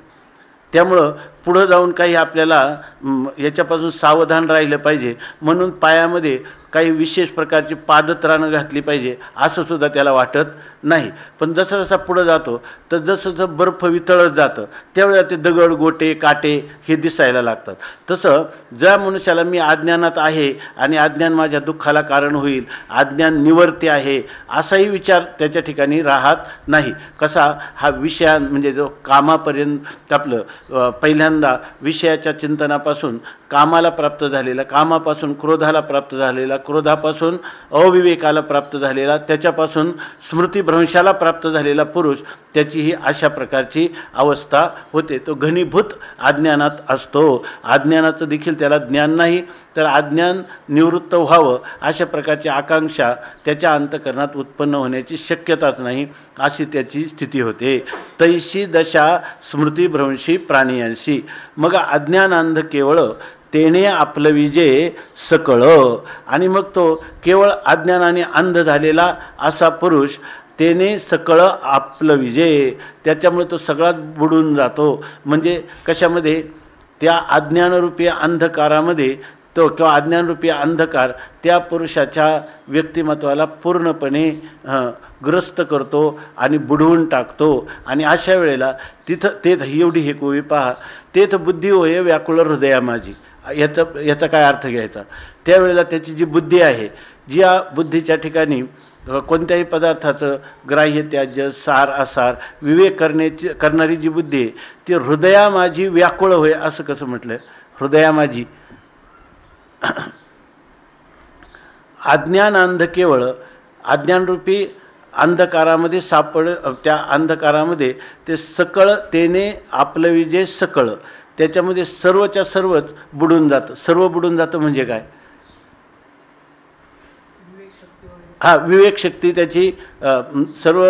त्यामुळं पुढं जाऊन काही आपल्याला याच्यापासून सावधान राहिलं पाहिजे, म्हणून पायामध्ये काही विशेष प्रकारची पादत्राणं घातली पाहिजे असं सुद्धा त्याला वाटत नाही. पण जसं जसा पुढं जातो तर जसं जसं बर्फ वितळत जातं त्यावेळेला ते दगड गोटे काटे हे दिसायला लागतात. तसं ज्या मनुष्याला मी अज्ञानात आहे आणि अज्ञान माझ्या दुःखाला कारण होईल, अज्ञान निवर्ते आहे असाही विचार त्याच्या ठिकाणी राहत नाही. कसा हा विषया म्हणजे जो कामापर्यंत आपलं पहिल्यांदा विषयाच्या चिंतनापासून कामाला प्राप्त झालेला, कामापासून क्रोधाला प्राप्त झालेला, क्रोधापासून अविवेकाला प्राप्त झालेला, त्याच्यापासून स्मृतिभ्रंशाला प्राप्त झालेला पुरुष, त्याची ही अशा प्रकारची अवस्था होते. तो घनीभूत अज्ञानात असतो. अज्ञानाचं देखील त्याला ज्ञान नाही, तर अज्ञान निवृत्त व्हावं अशा प्रकारची आकांक्षा त्याच्या अंतःकरणात उत्पन्न होण्याची शक्यताच नाही, अशी त्याची स्थिती होते. तैशी दशा स्मृतिभ्रंशी प्राणियांशी. मग अज्ञानांध केवळ तेने आपलं विजे सकळ. आणि मग तो केवळ अज्ञानाने अंध झालेला असा पुरुष तेने सकळ आपलं विजे, त्याच्यामुळे तो सगळाच बुडून जातो. म्हणजे कशामध्ये? त्या अज्ञानरूपी अंधकारामध्ये तो किंवा अज्ञानरूपी अंधकार त्या पुरुषाच्या व्यक्तिमत्वाला पूर्णपणे ग्रस्त करतो आणि बुडवून टाकतो. आणि अशा वेळेला तिथं तेथ एवढी हे कोवी पहा, तेथ बुद्धी होय व्याकुळ हृदया माझी. याचा काय अर्थ घ्यायचा? त्यावेळेला त्याची जी बुद्धी आहे, जी या बुद्धीच्या ठिकाणी कोणत्याही पदार्थाचं ग्राह्य त्याज्य सार असार विवेक करणारी जी बुद्धी आहे ती हृदया माझी व्याकुळ होय. असं कसं म्हटलं? हृदया माझी. अज्ञानांध केवळ अज्ञानरूपी अंधकारामध्ये त्या अंधकारामध्ये ते सकळ तेने आपलं विजय सकळ, त्याच्यामध्ये सर्वच्या सर्वच बुडून जातं. सर्व बुडून जातं म्हणजे काय? विवेक शक्ती त्याची सर्व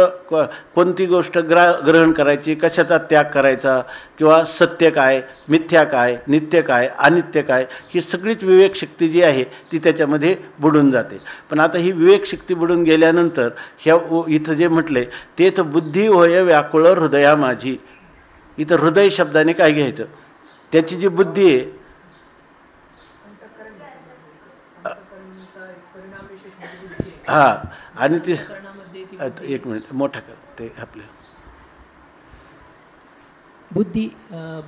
कोणती गोष्ट ग्रहण करायची, कशाचा त्याग करायचा, किंवा सत्य काय, मिथ्या काय, नित्य काय, अनित्य काय, ही सगळीच विवेक शक्ती जी आहे ती त्याच्यामध्ये बुडून जाते. पण आता ही विवेक शक्ती बुडून गेल्यानंतर ह्या इथं जे म्हटलंय तेथ बुद्धी होय व्याकुळ हृदया माझी. इथं हृदय शब्दाने काय घ्यायचं? त्याची जी बुद्धी आहे, हा, आणि ती एक मिनिट मोठा कर ते आपले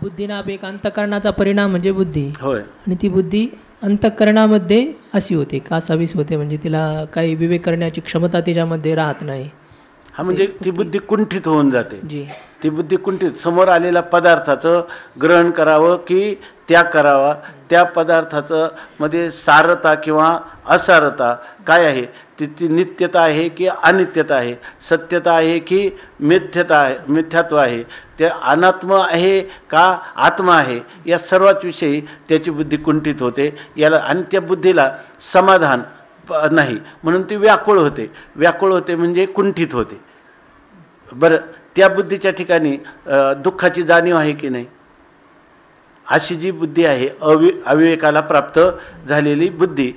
बुद्धीनाभ एक अंतःकरणाचा परिणाम म्हणजे बुद्धी होय. आणि ती बुद्धी अंतःकरणामध्ये अशी होते का असावीस होते, म्हणजे तिला काही विवेक करण्याची क्षमता तिच्यामध्ये राहत नाही. हा, म्हणजे ती बुद्धी कुंठित होऊन जाते. जी, ती बुद्धी कुंठित, समोर आलेल्या पदार्थाचं ग्रहण करावं की त्याग करावा, त्या पदार्थाचं मध्ये सारता किंवा असारता काय आहे, ती नित्यता आहे की अनित्यता आहे, सत्यता आहे की मिथ्यात्व आहे, ते अनात्म आहे का आत्मा आहे, या सर्वाच विषयी त्याची बुद्धी कुंठित होते. याला आणि त्या बुद्धीला समाधान नाही, म्हणून ती व्याकुळ होते. व्याकुळ होते म्हणजे कुंठित होते. बरं, त्या बुद्धीच्या ठिकाणी दुःखाची जाणीव आहे की नाही? अशी जी बुद्धी आहे अविवेकाला प्राप्त झालेली बुद्धी,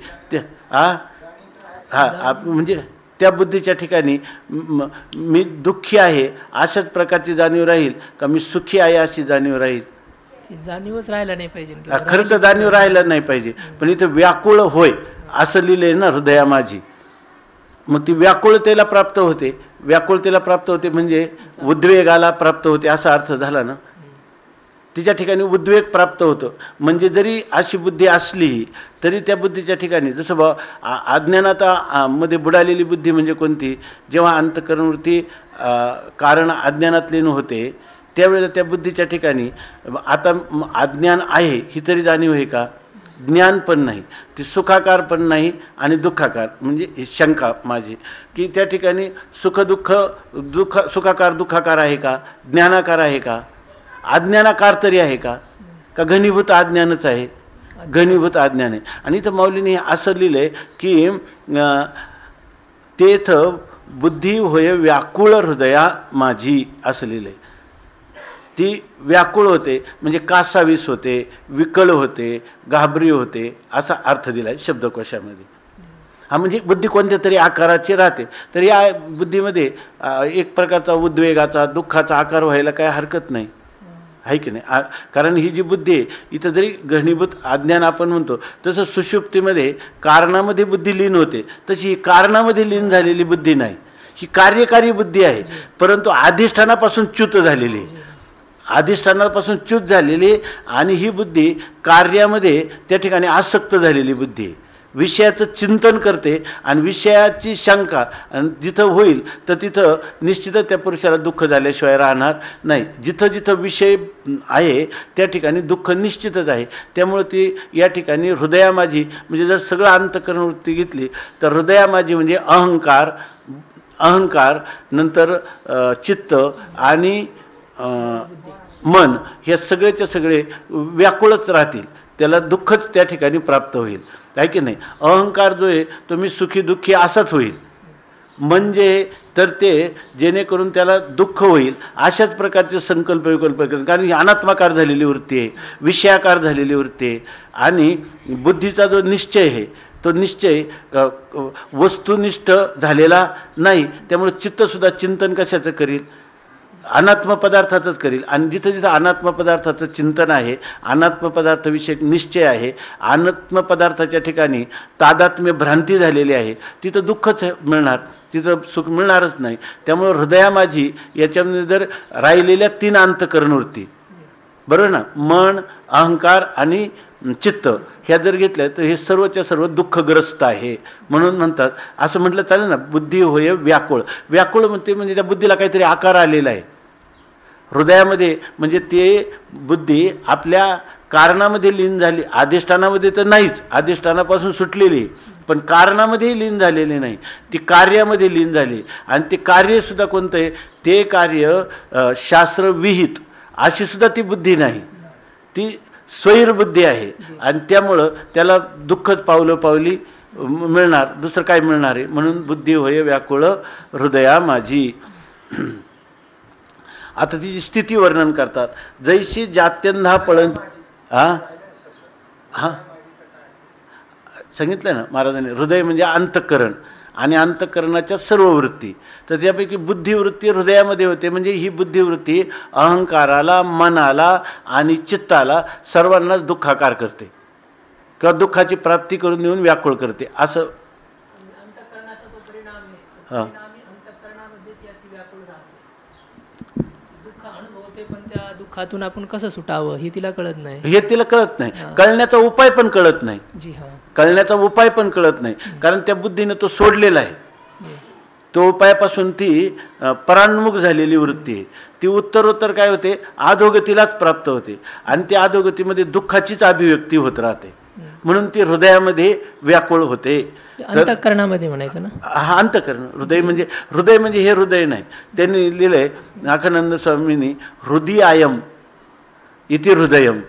म्हणजे त्या बुद्धीच्या ठिकाणी मी दुःखी आहे अशाच प्रकारची जाणीव राहील का मी सुखी आहे अशी जाणीव राहील? जाणीवच राहायला नाही पाहिजे. खरं तर जाणीव राहायला नाही पाहिजे, पण इथे व्याकुळ होय असं लिहिलंय ना, हृदया माझी. मग ती व्याकुळतेला प्राप्त होते. व्याकुळतेला प्राप्त होते म्हणजे उद्वेगाला प्राप्त होते असा अर्थ झाला ना. तिच्या ठिकाणी उद्वेग प्राप्त होतो. म्हणजे जरी अशी बुद्धी असली तरी त्या बुद्धीच्या ठिकाणी जसं अज्ञानाता मध्ये बुडालेली बुद्धी म्हणजे कोणती? जेव्हा अंतःकरणवृत्ती कारण अज्ञानात लीन होते त्यावेळेला त्या बुद्धीच्या ठिकाणी आता अज्ञान आहे ही तरी जाणीव आहे का? ज्ञान पण नाही, ती सुखाकार पण नाही आणि दुःखाकार, म्हणजे शंका माझी की त्या ठिकाणी सुखाकार दुःखाकार आहे का? ज्ञानाकार आहे का? अज्ञानाकार तरी आहे का? का घनीभूत अज्ञानच आहे? घनीभूत अज्ञान आहे. आणि इथं माऊलीने असं लिहिलंय की तेथ बुद्धी होय व्याकुळ हृदया माझी असं लिहिलंय. ती व्याकुळ होते म्हणजे कासावीस होते, विकळ होते, घाबरी होते, असा अर्थ दिला आहे शब्दकोशामध्ये. हा म्हणजे बुद्धी कोणत्या तरी आकाराची राहते. तर या बुद्धीमध्ये एक प्रकारचा उद्वेगाचा, दुःखाचा आकार व्हायला काय हरकत नाही, आहे की नाही. कारण ही जी बुद्धी आहे इथं जरी घनीभूत अज्ञान आपण म्हणतो, तसं सुषुप्तीमध्ये कारणामध्ये बुद्धी लीन होते, तशी ही कारणामध्ये लीन झालेली बुद्धी नाही. ही कार्यकारी बुद्धी आहे, परंतु अधिष्ठानापासून च्युत झालेली आहे. अधिष्ठानापासून च्युत झालेली आणि ही बुद्धी कार्यामध्ये त्या ठिकाणी आसक्त झालेली बुद्धी आहे. विषयाचं चिंतन करते आणि विषयाची शंका आणि जिथं होईल तर तिथं निश्चितच त्या पुरुषाला दुःख झाल्याशिवाय राहणार नाही. जिथं जिथं विषय आहे त्या ठिकाणी दुःख निश्चितच आहे. त्यामुळे ती या ठिकाणी हृदयामाजी म्हणजे जर सगळं अंतःकरण वृत्ती घेतली तर हृदयामाजी म्हणजे अहंकार नंतर चित्त आणि मन हे सगळेच्या सगळे व्याकुळच राहतील. त्याला दुःखच त्या ठिकाणी प्राप्त होईल, आहे की नाही. अहंकार जो आहे तो मी सुखी दुःखी असाच होईल म्हणजे तर ते जेणेकरून त्याला दुःख होईल अशाच प्रकारचे संकल्प विकल्प करतात. कारण ही अनात्माकार झालेली वृत्ती आहे, विषयाकार झालेली वृत्ती आहे. आणि बुद्धीचा जो निश्चय आहे तो निश्चय वस्तुनिष्ठ झालेला नाही. त्यामुळे चित्तसुद्धा चिंतन कशाचं करील, अनात्म पदार्थाचंच करील. आणि जिथं जिथं अनात्म पदार्थाचं चिंतन आहे, अनात्म पदार्थविषयक निश्चय आहे, अनात्म पदार्थाच्या ठिकाणी तादात्म्य भ्रांती झालेली आहे, तिथं दुःखच मिळणार, तिथं सुख मिळणारच नाही. त्यामुळं हृदयामाजी याच्यामध्ये जर राहिलेल्या 3 अंतःकरणवृत्ती, बरोबर ना, मन, अहंकार आणि चित्त, ह्या जर घेतल्या तर हे सर्वच्या सर्व दुःखग्रस्त आहे. म्हणून म्हणतात, असं म्हटलं चालेल ना, बुद्धी होय व्याकुळ. व्याकुळ म्हणते म्हणजे त्या बुद्धीला काहीतरी आकार आलेला आहे हृदयामध्ये. म्हणजे ते बुद्धी आपल्या कारणामध्ये लीन झाली, अधिष्ठानामध्ये तर नाहीच, अधिष्ठानापासून सुटलेली, पण कारणामध्येही लीन झालेली नाही, ती कार्यामध्ये लीन झाली. आणि ते कार्यसुद्धा कोणतं आहे, ते कार्य शास्त्रविहित अशी सुद्धा ती बुद्धी नाही, ती स्वैरबुद्धी आहे. आणि त्यामुळं त्याला दुःखच पावलोपावली मिळणार, दुसरं काय मिळणार आहे. म्हणून बुद्धी होय व्याकुळ हृदया माझी. आता तिची स्थिती वर्णन करतात. जैशी जात्यंधा पळण, हां सांगितलं ना महाराजांनी, हृदय म्हणजे अंतःकरण आणि अंतःकरणाच्या सर्व वृत्ती. तर त्यापैकी बुद्धिवृत्ती हृदयामध्ये होते. म्हणजे ही बुद्धिवृत्ती अहंकाराला, मनाला आणि चित्ताला सर्वांनाच दुःखाकार करते किंवा दुःखाची प्राप्ती करून देऊन व्याकुळ करते. असं हां पण त्या दुःखातून आपण कसं सुटावं हे तिला कळत नाही, हे तिला कळत नाही. कळण्याचा उपाय पण कळत नाही. जी हा, कळण्याचा उपाय पण कळत नाही. कारण त्या बुद्धीने तो सोडलेला आहे. तो उपायापासून ती परान्मुख झालेली वृत्ती आहे. ती उत्तरोत्तर काय होते, अधोगतीलाच प्राप्त होते. आणि त्या अधोगतीमध्ये दुःखाचीच अभिव्यक्ती होत राहते. म्हणून ती हृदयामध्ये व्याकुळ होते. अंतःकरणामध्ये म्हणायचं ना. हा अंतःकरण. हृदय म्हणजे हे हृदय नाही. त्यांनी लिहिलंय नाखानंद स्वामींनी, हृदयायम इति हृदयम,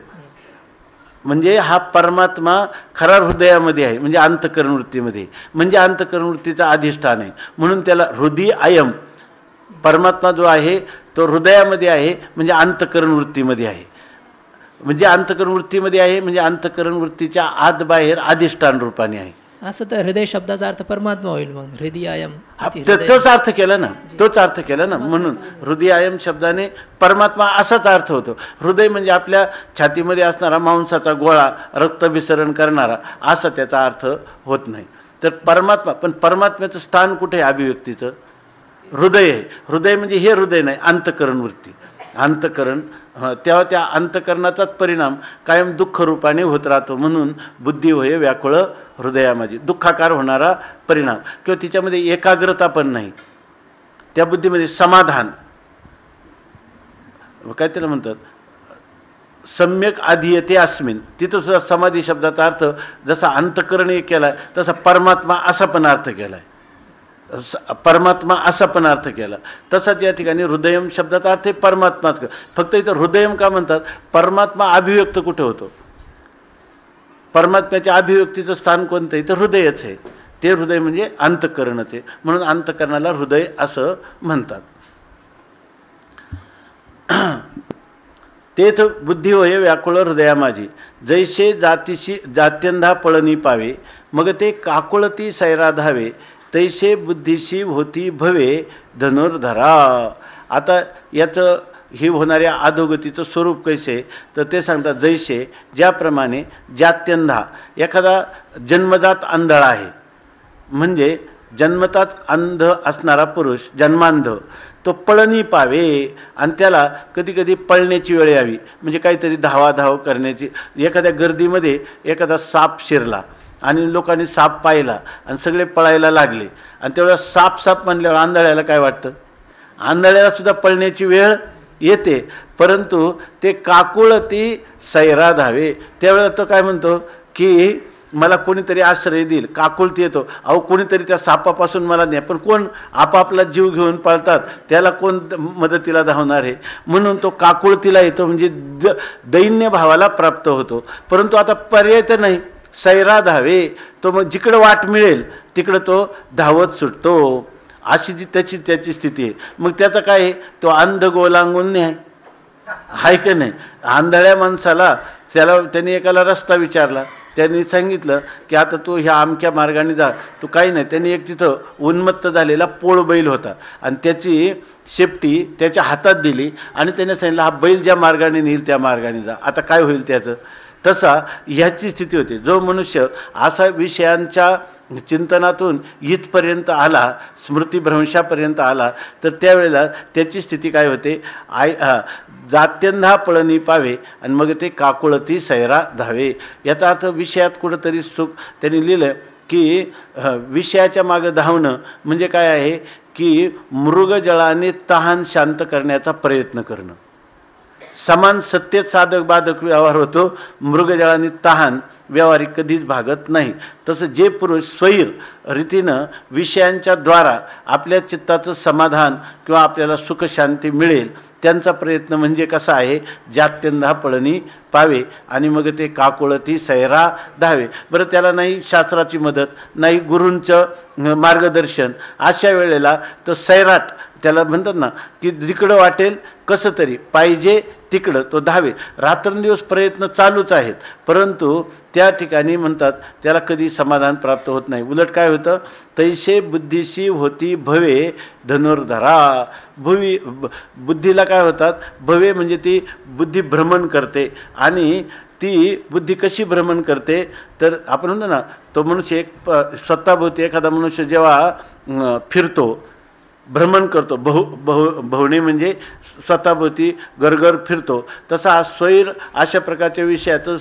म्हणजे हा परमात्मा खरा हृदयामध्ये आहे, म्हणजे अंतःकरण वृत्तीमध्ये, म्हणजे अंतःकरण वृत्तीचा अधिष्ठान आहे. म्हणून त्याला हृदयायम, परमात्मा जो आहे तो हृदयामध्ये आहे, म्हणजे अंतःकरण वृत्तीमध्ये आहे. म्हणजे अंतःकरण वृत्तीमध्ये आहे म्हणजे अंतःकरण वृत्तीच्या आत बाहेर अधिष्ठान रूपाने आहे. असं तर हृदय शब्दाचा अर्थ परमात्मा होईल. मग हृदयायम तोच अर्थ केला ना, तोच अर्थ केला ना. म्हणून हृदयायम शब्दाने परमात्मा असाच अर्थ होतो. हृदय म्हणजे आपल्या छातीमध्ये असणारा मांसाचा गोळा, रक्तभिसरण करणारा, असा त्याचा अर्थ होत नाही. तर परमात्मा, पण परमात्म्याचं स्थान कुठे आहे अभिव्यक्तीचं? हृदय आहे. हृदय म्हणजे हे हृदय नाही, अंतःकरण वृत्ती, अंतःकरण. तेव्हा त्या अंतःकरणाचाच परिणाम कायम दुःख रूपाने होत राहतो. म्हणून बुद्धी होय व्याकुळ हृदयामाजी, दुःखाकार होणारा परिणाम. किंवा तिच्यामध्ये एकाग्रता पण नाही. त्या बुद्धीमध्ये समाधान, काय त्याला म्हणतात, सम्यक आधीयते अस्मिन, तिथं सुद्धा समाधी शब्दाचा अर्थ जसा अंतःकरण एक केला आहे तसा परमात्मा असा पण अर्थ केला आहे. परमात्मा असा पण अर्थ केला. तसाच या ठिकाणी हृदयम शब्दाचा अर्थ आहे परमात्माच. फक्त इथं हृदयम का म्हणतात, परमात्मा अभिव्यक्त कुठे होतो, परमात्म्याच्या अभिव्यक्तीचं स्थान कोणतं, इथं हृदयच आहे. ते हृदय म्हणजे अंतःकरणच आहे. म्हणून अंतःकरणाला हृदय असं म्हणतात. तेथ बुद्धी होय व्याकुळ हृदया माझी, जैसे जातीशी जात्यंधा पळणी पावे, मग ते काकुळती सैरा धावे, तैसे बुद्धीशी होती भवे धनुर्धरा. आता याचं हे होणाऱ्या अधोगतीचं स्वरूप कैसे, तर ते सांगतात जैसे ज्याप्रमाणे जात्यंधा एखादा जन्मजात आंधळा आहे, म्हणजे जन्मताच अंध असणारा पुरुष जन्मांध, तो पळणी पावे आणि त्याला कधी कधी पळण्याची वेळ यावी, म्हणजे काहीतरी धावाधाव करण्याची. एखाद्या गर्दीमध्ये एखादा साप शिरला आणि लोकांनी साप पाहिला आणि सगळे पळायला लागले, आणि तेवढा साप म्हणल्यावर आंधळ्याला काय वाटतं, आंधळ्याला सुद्धा पळण्याची वेळ येते. परंतु ते काकुळती सैरा धावे, त्यावेळेला तो काय म्हणतो की मला कोणीतरी आश्रय देईल. काकुळती येतो, अहो कोणीतरी त्या सापापासून मला नाही, पण कोण आपापला जीव घेऊन पळतात, त्याला कोण मदतीला धावणार आहे, म्हणून तो काकुळतीला येतो, म्हणजे दैन्य भावाला प्राप्त होतो. परंतु आता पर्याय तर नाही, सैरा धावे, तो मग जिकडं वाट मिळेल तिकडं तो धावत सुटतो. अशी त्याची स्थिती आहे. मग त्याचं काय आहे, तो अंध गोलांगून आहे की नाही. आंधळ्या माणसाला त्यांनी एकाला रस्ता विचारला, त्यांनी सांगितलं की आता तू ह्या अमक्या मार्गाने जा. तू काही नाही, त्यांनी एक तिथं उन्मत्त झालेला पोळ बैल होता आणि त्याची शेपटी त्याच्या हातात दिली आणि त्याने सांगितलं हा बैल ज्या मार्गाने नेईल त्या मार्गाने जा. आता काय होईल त्याचं. तसा ह्याची स्थिती होती. जो मनुष्य असा विषयांच्या चिंतनातून इथपर्यंत आला, स्मृतिभ्रंशापर्यंत आला, तर त्यावेळेला त्याची स्थिती काय होते, जात्यंधा पळणी पावे आणि मग ते काकुळती सैरा धावे. याचा अर्थ विषयात कुठंतरी सुख त्यांनी लिहिलं की विषयाच्या मागं धावणं म्हणजे काय आहे की मृगजळाने तहान शांत करण्याचा प्रयत्न करणं. समान सत्तेत साधक बाधक व्यवहार होतो, मृगजळाने तहान व्यावहारिक कधीच भागत नाही. तसं जे पुरुष स्वैर रीतीनं विषयांच्या द्वारा आपल्या चित्ताचं समाधान किंवा आपल्याला सुखशांती मिळेल, त्यांचा प्रयत्न म्हणजे कसा आहे, जात्यंधा पळणी पावे आणि मग ते काकुळती सैरा धावे. बरं, त्याला नाही शास्त्राची मदत, नाही गुरूंचं मार्गदर्शन, अशा वेळेला तो सैराट त्याला म्हणतात ना की जिकडं वाटेल कसं तरी पाहिजे तिकडं तो धावे. रात्रंदिवस प्रयत्न चालूच आहेत, परंतु त्या ठिकाणी म्हणतात त्याला कधी समाधान प्राप्त होत नाही. उलट काय होतं, तैसे बुद्धीशी होती भवे धनुर्धरा. बुद्धीला काय होतात, भवे म्हणजे ती बुद्धी भ्रमण करते. आणि ती बुद्धी कशी भ्रमण करते, तर आपण म्हणतो ना तो मनुष्य एक स्वतःभोवती एखादा मनुष्य जेव्हा फिरतो, भ्रमण करतो, भवणे म्हणजे स्वतःभोवती गरगर फिरतो, तसा हा स्वैर अशा प्रकारच्या विषयाचं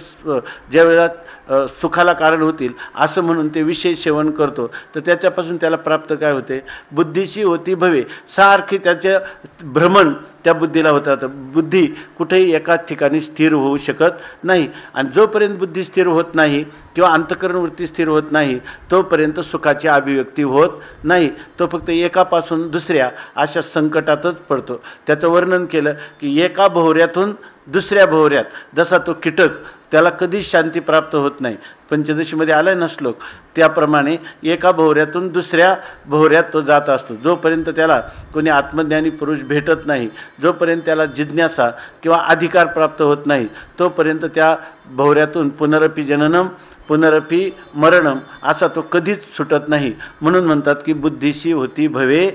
ज्या वेळेला सुखाला कारण होतील असं म्हणून ते विषय सेवन करतो, तर त्याच्यापासून त्याला प्राप्त काय होते, बुद्धीशी होती भवे. सारखी त्याचे भ्रमण त्या बुद्धीला होतात. बुद्धी कुठेही एकाच ठिकाणी स्थिर होऊ शकत नाही, आणि जोपर्यंत बुद्धी स्थिर होत नाही किंवा अंतःकरणवृत्ती स्थिर होत नाही तोपर्यंत सुखाची अभिव्यक्ती होत नाही. तो फक्त एकापासून दुसऱ्या अशा संकटातच पडतो. त्याचं वर्णन केलं की एका भोवऱ्यातून दुसऱ्या भोवऱ्यात, जसा तो कीटक त्याला कधीच शांती प्राप्त होत नाही, पंचदशीमध्ये आलाय ना श्लोक, त्याप्रमाणे एका भोवऱ्यातून दुसऱ्या भोवऱ्यात तो जात असतो. जोपर्यंत त्याला कोणी आत्मज्ञानी पुरुष भेटत नाही, जोपर्यंत त्याला जिज्ञासा किंवा अधिकार प्राप्त होत नाही, तोपर्यंत त्या भोवऱ्यातून पुनरपी जननम पुनरपी मरणम असा तो कधीच सुटत नाही. म्हणून म्हणतात की बुद्धीशी होती भवे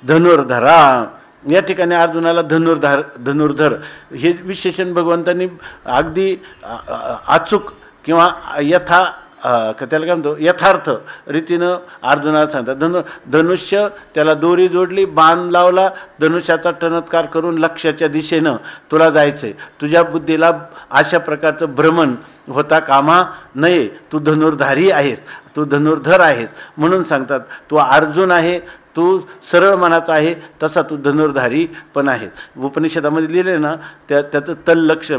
धनुर्धरा. या ठिकाणी अर्जुनाला धनुर्धर हे विशेषण भगवंतांनी अगदी अचूक किंवा त्याला काय म्हणतो यथार्थ रीतीनं अर्जुनाला सांगतात. धनुष्य त्याला दोरी जोडली, बाण लावला, धनुष्याचा टणत्कार करून लक्ष्याच्या दिशेनं तुला जायचं आहे. तुझ्या बुद्धीला अशा प्रकारचं भ्रमण होता कामा नये. तू धनुर्धारी आहेस, तू धनुर्धर आहेस, म्हणून सांगतात तू अर्जुन आहे, तू सरळ मनाचा आहे, तसा तू धनुर्धारी पण आहे. उपनिषदामध्ये लिहिले ना त्याचं तल्लक्ष,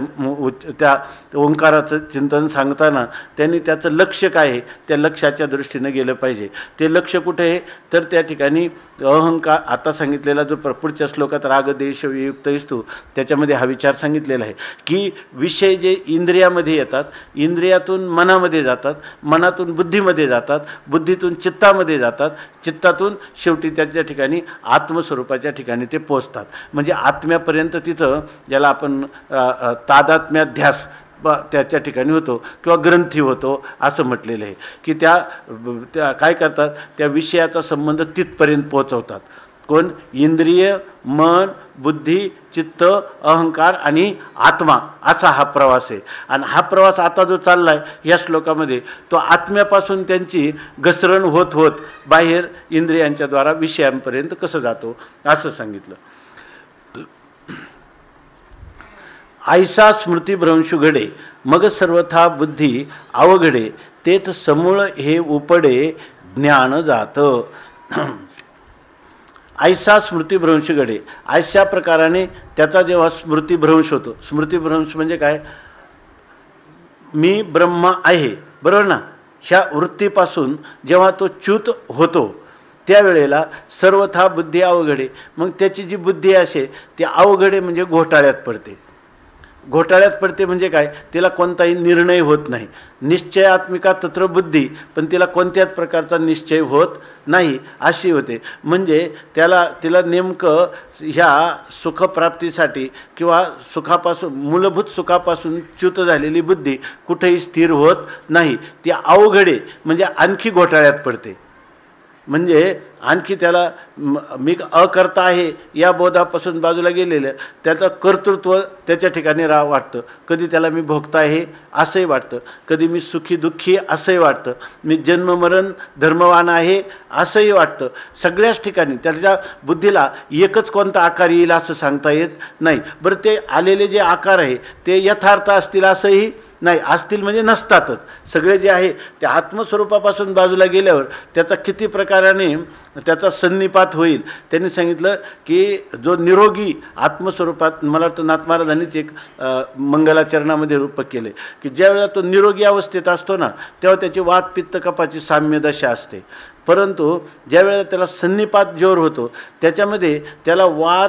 त्या ओंकाराचं चिंतन सांगताना त्यांनी त्याचं लक्ष्य काय आहे त्या लक्ष्याच्या दृष्टीनं गेलं पाहिजे. ते लक्ष्य कुठे आहे, तर त्या ठिकाणी अहंकार आता सांगितलेला जो पुढच्या श्लोकात राग देश वियुक्त असतो त्याच्यामध्ये हा विचार सांगितलेला आहे की विषय जे इंद्रियामध्ये येतात, इंद्रियातून मनामध्ये जातात, मनातून बुद्धीमध्ये जातात, बुद्धीतून चित्तामध्ये जातात, चित्तातून शेवटी शेवटी त्याच्या ठिकाणी आत्मस्वरूपाच्या ठिकाणी ते पोचतात. म्हणजे आत्म्यापर्यंत तिथं ज्याला आपण तादात्म्याध्यास त्याच्या ठिकाणी होतो किंवा ग्रंथी होतो असं म्हटलेलं आहे की त्या काय करतात, त्या विषयाचा संबंध तिथपर्यंत पोचवतात. कोण? इंद्रिय, मन, बुद्धी, चित्त, अहंकार आणि आत्मा असा हा प्रवास आहे. आणि हा प्रवास आता जो चालला आहे या श्लोकामध्ये तो आत्म्यापासून त्यांची घसरण होत होत बाहेर इंद्रियांच्याद्वारा विषयांपर्यंत कसं जातो असं सांगितलं. ऐसा स्मृतिभ्रंशु घडे मग सर्वथा बुद्धी अवघडे तेथ समूळ हे उपडे ज्ञान जात. ऐसा स्मृतिभ्रंश घडे, अशा प्रकाराने त्याचा जेव्हा स्मृतिभ्रंश होतो. स्मृतिभ्रंश म्हणजे काय? मी ब्रह्म आहे, बरोबर ना, ह्या वृत्तीपासून जेव्हा तो च्युत होतो त्यावेळेला सर्वथा बुद्धी अवघडे. मग त्याची जी बुद्धी असे ती अवघडे म्हणजे घोटाळ्यात पडते. घोटाळ्यात पडते म्हणजे काय? तिला कोणताही निर्णय होत नाही. निश्चयात्मिका तत्र बुद्धी, पण तिला कोणत्याच प्रकारचा निश्चय होत नाही अशी होते. म्हणजे तिला नेमकं ह्या सुखप्राप्तीसाठी किंवा सुखापासून मूलभूत सुखापासून च्युत झालेली बुद्धी कुठेही स्थिर होत नाही. ती अवघडे म्हणजे आणखी घोटाळ्यात पडते. म्हणजे आणखी त्याला मी अकर्ता आहे या बोधापासून बाजूला गेलेलं त्याचं कर्तृत्व त्याच्या ठिकाणी वाटतं. कधी त्याला मी भोगता आहे असंही वाटतं, कधी मी सुखी दुःखी असंही वाटतं, मी जन्ममरण धर्मवान आहे असंही वाटतं. सगळ्याच ठिकाणी त्याच्या बुद्धीला एकच कोणता आकार येईल असं सांगता येत नाही. बरं, ते आलेले जे आकार आहे ते यथार्थ असतील असंही नाही. असतील म्हणजे नसतातच. सगळे जे आहे ते आत्मस्वरूपापासून बाजूला गेल्यावर त्याचा किती प्रकाराने त्याचा सन्निपात होईल. त्यांनी सांगितलं की जो निरोगी आत्मस्वरूपात, मला वाटतं नाथ महाराजांनीच एक मंगलाचरणामध्ये रूपक केले की ज्यावेळेला तो निरोगी अवस्थेत असतो ना तेव्हा त्याची वात पित्त कफाची साम्य दशा असते. परंतु ज्यावेळेला त्याला सन्निपात जोर होतो त्याच्यामध्ये त्याला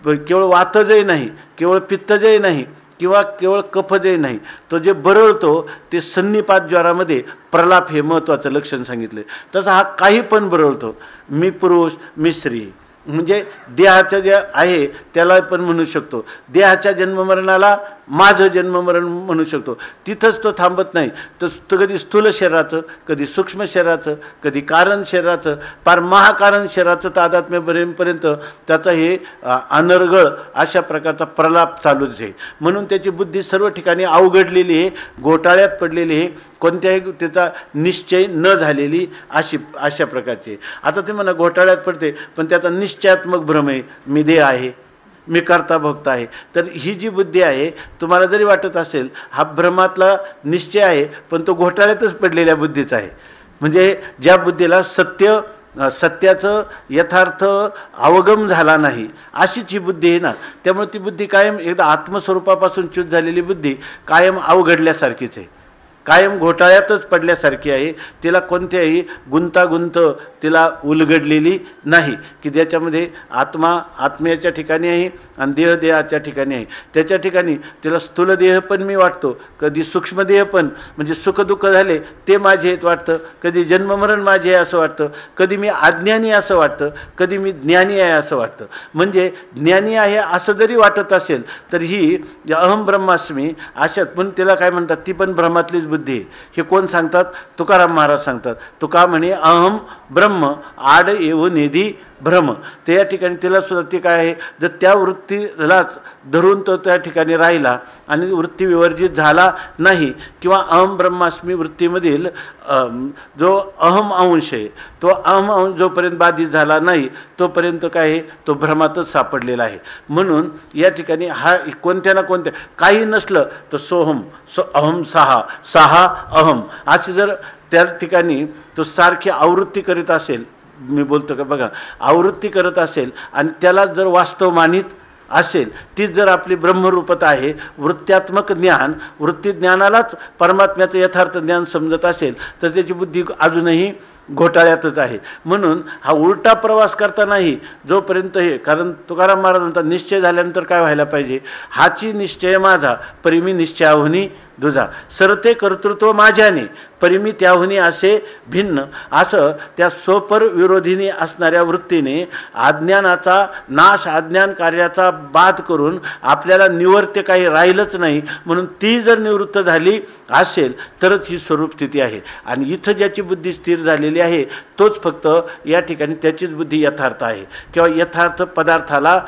केवळ वातजही नाही, केवळ पित्तजही नाही किंवा केवळ कफजही नाही, तो जे बरळतो ते सन्निपात ज्वारामध्ये प्रलाप हे महत्त्वाचं लक्षण सांगितलं. तसं हा काही पण बरळतो. मी पुरुष, मी स्त्री, म्हणजे देहाचं जे आहे त्याला पण म्हणू शकतो. देहाच्या जन्ममरणाला माझं जन्ममरण म्हणू शकतो. तिथंच तो थांबत नाही. तर कधी स्थूल शरीराचं, कधी सूक्ष्म शरीराचं, कधी कारण शरीराचं, पार महाकारण शरीराचं तादात्म्यपर्यंत त्याचा हे अनर्गळ अशा प्रकारचा प्रलाप चालूच आहे. म्हणून त्याची बुद्धी सर्व ठिकाणी अवघडलेली आहे, घोटाळ्यात पडलेली आहे, कोणत्याही त्याचा निश्चय न झालेली अशा प्रकारची. आता ते म्हणा घोटाळ्यात पडते पण त्याचा निश्चयात्मक भ्रम आहे, मी देह आहे, मी करता भोगता आहे. तर ही जी बुद्धी आहे तुम्हाला जरी वाटत असेल हा भ्रमातला निश्चय आहे पण तो घोटाळ्यातच पडलेल्या बुद्धीचा आहे. म्हणजे ज्या बुद्धीला सत्याचं यथार्थ अवगम झाला नाही अशीच ही बुद्धी आहे ना. त्यामुळे ती बुद्धी कायम एकदा आत्मस्वरूपापासून च्युत झालेली बुद्धी कायम अवघडल्यासारखीच आहे, कायम घोटाळ्यातच पडल्यासारखी आहे. तिला कोणत्याही गुंतागुंत तिला उलगडलेली नाही की ज्याच्यामध्ये आत्म्याच्या ठिकाणी आहे आणि देहाच्या ठिकाणी आहे. त्याच्या ठिकाणी तिला स्थूल देह पण मी वाटतो, कधी सूक्ष्म देह पण, म्हणजे सुखदुःख झाले ते माझे आहेत वाटतं, कधी जन्ममरण माझे आहे असं वाटतं, कधी मी अज्ञानी असं वाटतं, कधी मी ज्ञानी आहे असं वाटतं. म्हणजे ज्ञानी आहे असं जरी वाटत असेल तर ही अहम ब्रह्मास्मी अशात पण तिला काय म्हणतात, ती पण भ्रमातलीच बुद्धी. हे कोण सांगतात? तुकाराम महाराज सांगतात. तुका म्हणे अहम ब्रह्म आड एव निधी भ्रम. ते या ठिकाणी तिला सुद्धा ती काय आहे, जर त्या वृत्तीलाच धरून तो त्या ठिकाणी राहिला आणि वृत्ती विवर्जित झाला नाही किंवा अहम ब्रह्मास्मी वृत्तीमधील जो अहम अंश आहे तो अहम अंश जोपर्यंत बाधित झाला नाही तोपर्यंत काय आहे, तो भ्रमातच सापडलेला आहे. म्हणून या ठिकाणी हा कोणत्या ना कोणत्या काही नसलं तर सोहम अहम सहा अहम असे जर त्या ठिकाणी तो सारखी आवृत्ती करीत असेल, मी बोलतो का बघा, आवृत्ती करत असेल आणि त्याला जर वास्तव मानित असेल, तीच जर आपली ब्रह्मरूपता आहे, वृत्त्यात्मक ज्ञान, वृत्ती ज्ञानालाच परमात्म्याचं यथार्थ ज्ञान समजत असेल तर त्याची बुद्धी अजूनही घोटाळ्यातच आहे. म्हणून हा उलटा प्रवास करतानाही जोपर्यंत हे, कारण तुकाराम महाराज म्हणतात निश्चय झाल्यानंतर काय व्हायला पाहिजे, हाची निश्चय माझा परिमी निश्चयाहुनी दुजा, सरते कर्तृत्व माझ्याने परिमी त्याहुनी असे भिन्न, असं त्या स्वपर विरोधीने असणाऱ्या वृत्तीने अज्ञानाचा नाश, अज्ञान कार्याचा बाध करून आपल्याला निवर्त्य काही राहिलंच नाही. म्हणून ती जर निवृत्त झाली असेल तरच ही स्वरूप स्थिती आहे. आणि इथं ज्याची बुद्धी स्थिर झालेली आहे तोच फक्त या ठिकाणी त्याचीच बुद्धी यथार्थ आहे किंवा यथार्थ पदार्थाला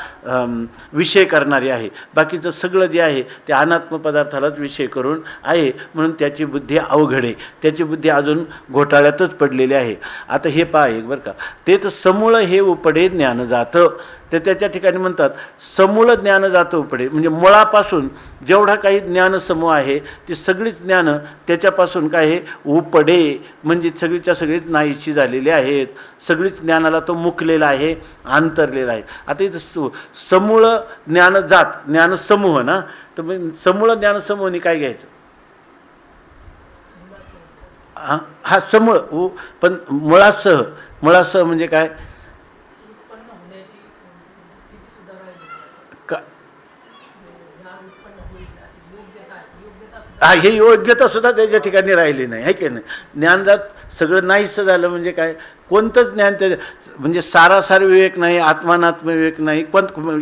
विषय करणारी आहे. बाकीचं सगळं जे आहे ते अनात्म पदार्थालाच विषय करून आहे. म्हणून त्याची बुद्धी अवघड आहे, त्याची बुद्धी अजून घोटाळ्यातच पडलेली आहे. आता हे पहा एक बरं का, ते तर समूळ हे उपडे ज्ञान जातं, ते त्याच्या ठिकाणी म्हणतात समूळ ज्ञान जातं उपडे, म्हणजे मुळापासून जेवढा काही ज्ञानसमूह आहे ती सगळीच ज्ञान त्याच्यापासून काय आहे उपडे, म्हणजे सगळीच्या सगळीच नाहीशी झालेली आहेत, सगळीच ज्ञानाला तो मुकलेला आहे, अंतरलेला आहे. आता इथं समूळ ज्ञान जात ज्ञानसमूह ना, तर मग समूळ ज्ञानसमूहाने काय घ्यायचं, हा समूळ, पण मुळासह, मुळासह म्हणजे काय, हा हे योग्यता सुद्धा त्याच्या ठिकाणी राहिली नाही आहे की नाही. ज्ञानजात सगळं नाहीसं झालं म्हणजे काय, कोणतंच ज्ञान त्या म्हणजे सारासार विवेक नाही, आत्मानात्म विवेक नाही,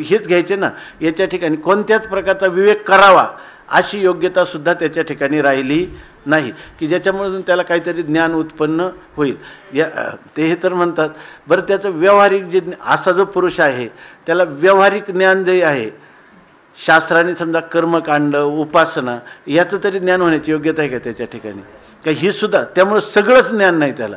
हेच घ्यायचे ना. याच्या ठिकाणी कोणत्याच प्रकारचा विवेक करावा अशी योग्यता सुद्धा त्याच्या ठिकाणी राहिली नाही, की ज्याच्यामधून त्याला काहीतरी ज्ञान उत्पन्न होईल. ते हे तर म्हणतात. बरं त्याचं व्यावहारिक जे असा जो पुरुष आहे त्याला व्यावहारिक ज्ञान जे आहे, शास्त्राने समजा कर्मकांड, उपासना याचं तरी ज्ञान होण्याची योग्यता आहे का त्याच्या ठिकाणी, का ही सुद्धा, त्यामुळं सगळंच ज्ञान नाही त्याला,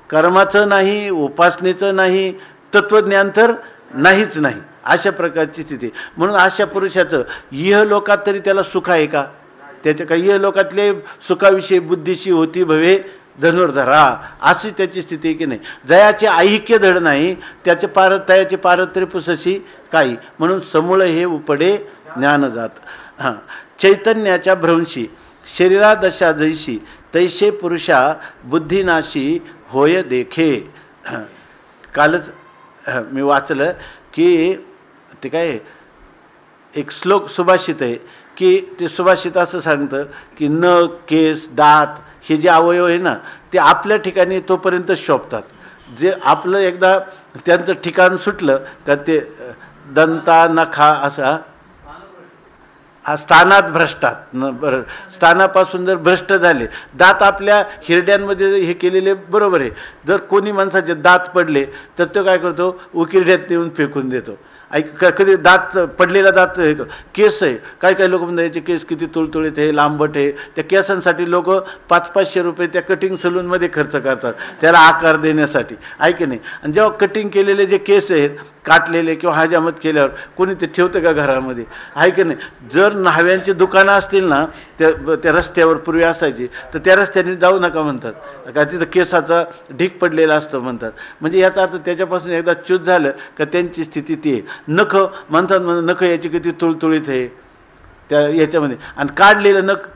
कर्माचं नाही, उपासनेचं नाही, तत्त्वज्ञान तर नाहीच नाही, अशा प्रकारची स्थिती. म्हणून अशा पुरुषाचं इहलोकात तरी त्याला सुख आहे का, त्याच्या काही इहलोकातले सुखाविषयी बुद्धीशी होती भवे धनुर्धरा, अशी त्याची स्थिती आहे की नाही. जयाचे ऐक्य धड नाही, त्याचे तयाचे पारत्र्य पुसशी काही. म्हणून समूळ हे उपडे ज्ञान जात. हां, चैतन्याच्या भ्रंशी शरीरा दशा जैशी तैसे पुरुषा बुद्धिनाशी होय देखे. कालच मी वाचलं की ते काय एक श्लोक सुभाषित आहे, की ते सुभाषित असं सांगतं की नख, केस, दात हे जे अवयव आहे ना ते आपल्या ठिकाणी तोपर्यंत शोभतात, जे आपलं एकदा त्यांचं ठिकाण सुटलं का ते दंता नखा असा स्थानात भ्रष्टात बरं, स्थानापासून जर भ्रष्ट झाले, दात आपल्या हिरड्यांमध्ये हे केलेले बरोबर आहे, जर कोणी माणसाचे दात पडले तर तो काय करतो, उकिरड्यात नेऊन फेकून देतो. कधी दात पडलेला दात, केस आहे, काय काय लोक म्हणतात याचे केस किती तुळतुळीत आहे, लांबट आहे, त्या केसांसाठी लोक 500-500 रुपये त्या कटिंग सलूनमध्ये खर्च करतात त्याला आकार देण्यासाठी, आहे की नाही. आणि जेव्हा कटिंग केलेले जे केस आहेत काटलेले किंवा हजामत केल्यावर कोणी ते ठेवतं का घरामध्ये, आहे की नाही. जर न्हाव्यांची दुकानं असतील ना त्या रस्त्यावर पूर्वी असायची, तर त्या रस्त्याने जाऊ नका म्हणतात, का तिथं केसाचा ढीक पडलेला असतो म्हणतात. म्हणजे याचा अर्थ त्याच्यापासून एकदा च्यूत झालं का त्यांची स्थिती ती आहे. नख म्हणतात, नख याची किती तुळतुळीत आहे त्या याच्यामध्ये, आणि काढलेलं नख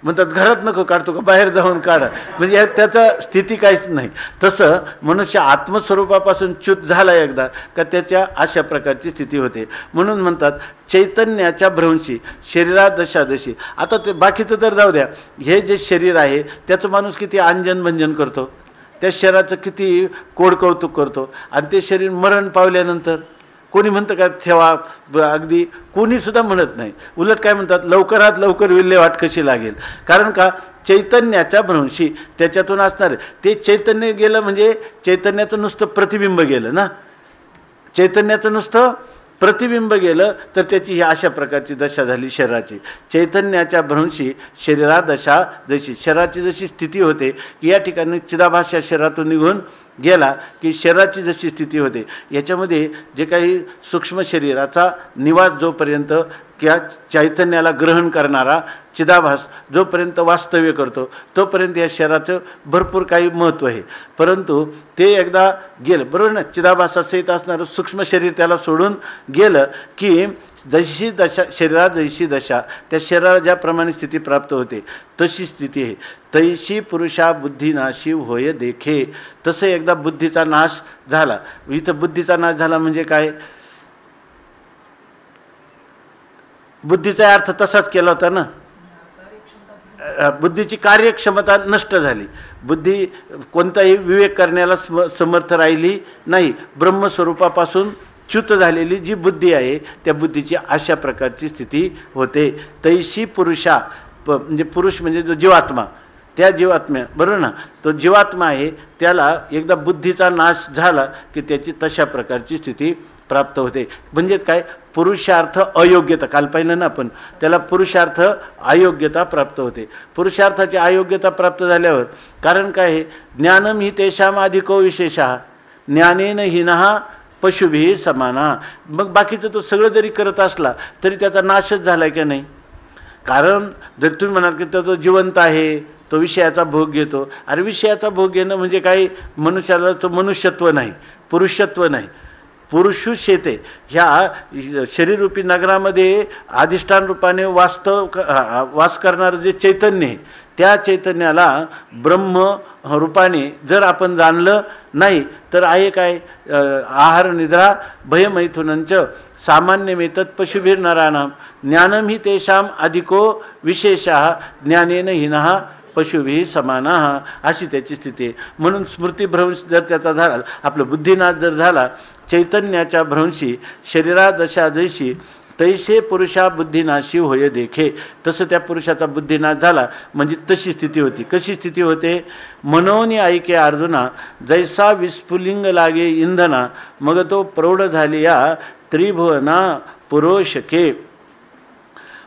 म्हणतात घरात नको काढतो का, बाहेर जाऊन काढा, म्हणजे त्याचा स्थिती काहीच नाही. तसं मनुष्य आत्मस्वरूपापासून च्यूत झाला एकदा का त्याच्या अशा प्रकारची स्थिती होते. म्हणून म्हणतात चैतन्याच्या भ्रंशी शरीरात दशादशी. आता ते बाकीचं तर जाऊ द्या, हे जे शरीर आहे त्याचं माणूस किती अंजन भंजन करतो, त्या शरीराचं किती कोडकौतुक करतो, आणि ते शरीर मरण पावल्यानंतर कोणी म्हणतं का ठेवा, अगदी कोणीसुद्धा म्हणत नाही. उलट काय म्हणतात, लवकरात लवकर विल्हेवाट कशी लागेल. कारण का, चैतन्याच्या भ्रंशी त्याच्यातून असणार ते चैतन्य गेलं म्हणजे चैतन्याचं नुसतं प्रतिबिंब गेलं ना, चैतन्याचं नुसतं प्रतिबिंब गेलं तर त्याची ही अशा प्रकारची दशा झाली शरीराची. चैतन्याच्या भ्रंशी शरीरा दशा जशी, शरीराची जशी स्थिती होते की या ठिकाणी चिदाभास या शरीरातून निघून गेला की शरीराची जशी स्थिती होते, याच्यामध्ये जे काही सूक्ष्म शरीराचा निवास जोपर्यंत किंवा चैतन्याला ग्रहण करणारा चिदाभास जोपर्यंत वास्तव्य करतो तोपर्यंत या शरीराचं भरपूर काही महत्त्व आहे. परंतु ते एकदा गेलं, बरोबर ना, चिदाभासासहित असणारं सूक्ष्म शरीर त्याला सोडून गेलं की जशी दशा शरीरात जशी दशा त्या शरीराला ज्याप्रमाणे स्थिती प्राप्त होते तशी स्थिती आहे. तैशी पुरुषा बुद्धीनाशी होय देखे. तसं एकदा बुद्धीचा नाश झाला. इथं बुद्धीचा नाश झाला म्हणजे काय? बुद्धीचा अर्थ तसाच केला होता ना. बुद्धीची कार्यक्षमता नष्ट झाली. बुद्धी कोणताही विवेक करण्याला समर्थ राहिली नाही. ब्रह्मस्वरूपापासून च्युत झालेली जी बुद्धी आहे त्या बुद्धीची अशा प्रकारची स्थिती होते. तैशी पुरुषा म्हणजे पुरुष म्हणजे जो जीवात्मा, त्या जीवात्म्या बरोबर ना, तो जीवात्मा आहे त्याला एकदा बुद्धीचा नाश झाला की त्याची तशा प्रकारची स्थिती प्राप्त होते. म्हणजे काय? पुरुषार्थ अयोग्यता. काल पाहिलं ना आपण, त्याला पुरुषार्थ अयोग्यता प्राप्त होते. पुरुषार्थाची अयोग्यता प्राप्त झाल्यावर कारण काय आहे? ज्ञानम ही तेषाम अधिको विशेषः ज्ञानेन हिनः पशुभिः समाना. मग बाकीचं तो सगळं जरी करत असला तरी त्याचा नाशच झाला की नाही? कारण जर तुम्ही म्हणाल की तो जिवंत आहे, तो विषयाचा भोग घेतो. अरे विषयाचा भोग घेणं म्हणजे काही मनुष्याला तो मनुष्यत्व नाही, पुरुषत्व नाही. पुरुषूच येते. ह्या शरीररूपी नगरामध्ये अधिष्ठान रूपाने वास करणारं जे चैतन्य आहे त्या चैतन्याला ब्रह्म रूपाने जर आपण जाणलं नाही तर आहे काय? आहार निद्रा भयमैथुनंच सामान्यमेतत् पशुभिर्नराणां ज्ञानम ही तेषाम अधिको विशेषः ज्ञानेन हिनः पशुभिः समानाः. अशी त्याची स्थिती आहे. म्हणून स्मृतिभ्रंश जर त्याचा झाला, आपलं बुद्धिनाश जर झाला, चैतन्याच्या भ्रंशी शरीरा दशा जैशी तैसे पुरुषा बुद्धिनाशी होय देखे. तसं त्या पुरुषाचा बुद्धिनाश झाला म्हणजे तशी स्थिती होती. कशी स्थिती होते? मनोनी ऐके अर्जुना जैसा विस्फुलिंग लागे इंधना मग तो प्रौढ झाली या त्रिभुवना पुरोशके.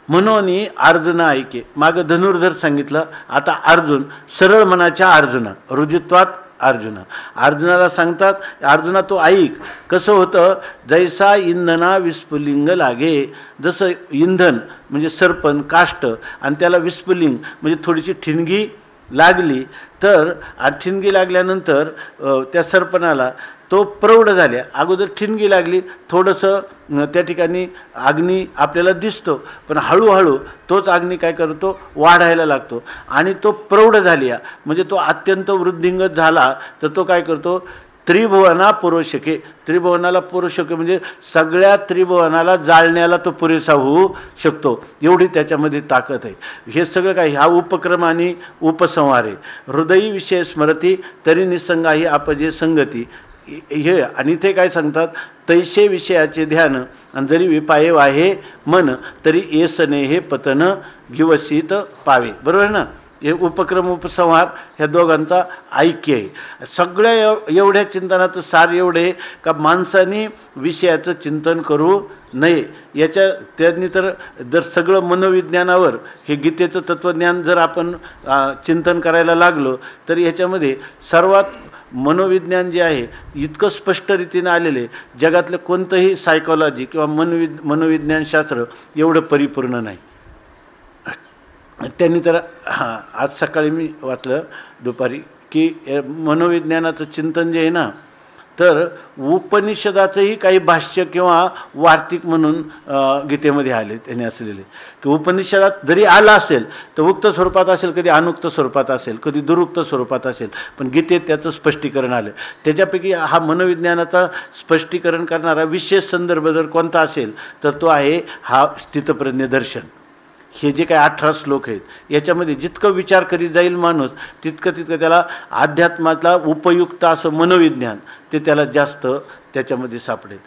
मनोनी अर्जुना ऐके. मागं धनुर्धर सांगितलं, आता अर्जुन सरळ मनाच्या अर्जुना, रुजुत्वात अर्जुना. अर्जुनाला सांगतात, अर्जुना तो ऐक. कसं होतं? जैसा इंधना विस्फुलिंग लागे. जसं इंधन म्हणजे सरपण काष्ट आणि त्याला विस्फुलिंग म्हणजे थोडीशी ठिणगी लागली तर ठिणगी लागल्यानंतर त्या सरपणाला तो प्रौढ झाल्या. अगोदर ठिणगी लागली, थोडंसं त्या ठिकाणी अग्नी आपल्याला दिसतो, पण हळूहळू तोच अग्नी काय करतो? वाढायला लागतो. आणि तो प्रौढ झाली म्हणजे तो अत्यंत वृद्धिंगत झाला तर तो काय करतो? त्रिभुवना पुरोशके. त्रिभुवनाला पुरोशके म्हणजे सगळ्या त्रिभुवनाला जाळण्याला तो पुरेसा होऊ शकतो, एवढी त्याच्यामध्ये ताकद आहे. हे सगळं काय? हा उपक्रम आणि उपसंहार आहे. हृदयी विषय स्मरती तरी निसंगा ही आपजे संगती. हे आणि ते काय सांगतात? तैसे विषयाचे ध्यान आणि जरी विपाये वाहे मन तरी येसने हे पतन गिवसीत पावे. बरोबर ना? हे उपक्रम उपसंहार ह्या दोघांचा ऐक्य आहे. सगळ्या एवढ्या चिंतनाचं सार एवढे का माणसाने विषयाचं चिंतन करू नये. त्यांनी तर जर सगळं मनोविज्ञानावर हे गीतेचं तत्त्वज्ञान जर आपण चिंतन करायला लागलो तर याच्यामध्ये सर्वात मनोविज्ञान जे आहे इतकं स्पष्ट रीतीने आलेले जगातलं कोणतंही सायकॉलॉजी किंवा मनोविज्ञानशास्त्र एवढं परिपूर्ण नाही. त्यांनी तर आज सकाळी मी वाचलं दुपारी की मनोविज्ञानाचं चिंतन जे आहे ना, तर उपनिषदाचंही काही भाष्य किंवा वार्तिक म्हणून गीतेमध्ये आले त्यांनी असलेले. की उपनिषदात जरी आला असेल तर उक्त स्वरूपात असेल, कधी अनुक्त स्वरूपात असेल, कधी दुरुक्त स्वरूपात असेल, पण गीतेत त्याचं स्पष्टीकरण आलं. त्याच्यापैकी हा मनोविज्ञानाचा स्पष्टीकरण करणारा विशेष संदर्भ जर कोणता असेल तर तो आहे हा स्थितप्रज्ञ दर्शन. हे जे काही 18 श्लोक आहेत याच्यामध्ये जितकं विचार करीत जाईल माणूस तितकं त्याला अध्यात्मातला उपयुक्त असं मनोविज्ञान ते त्याला जास्त त्याच्यामध्ये सापडेल.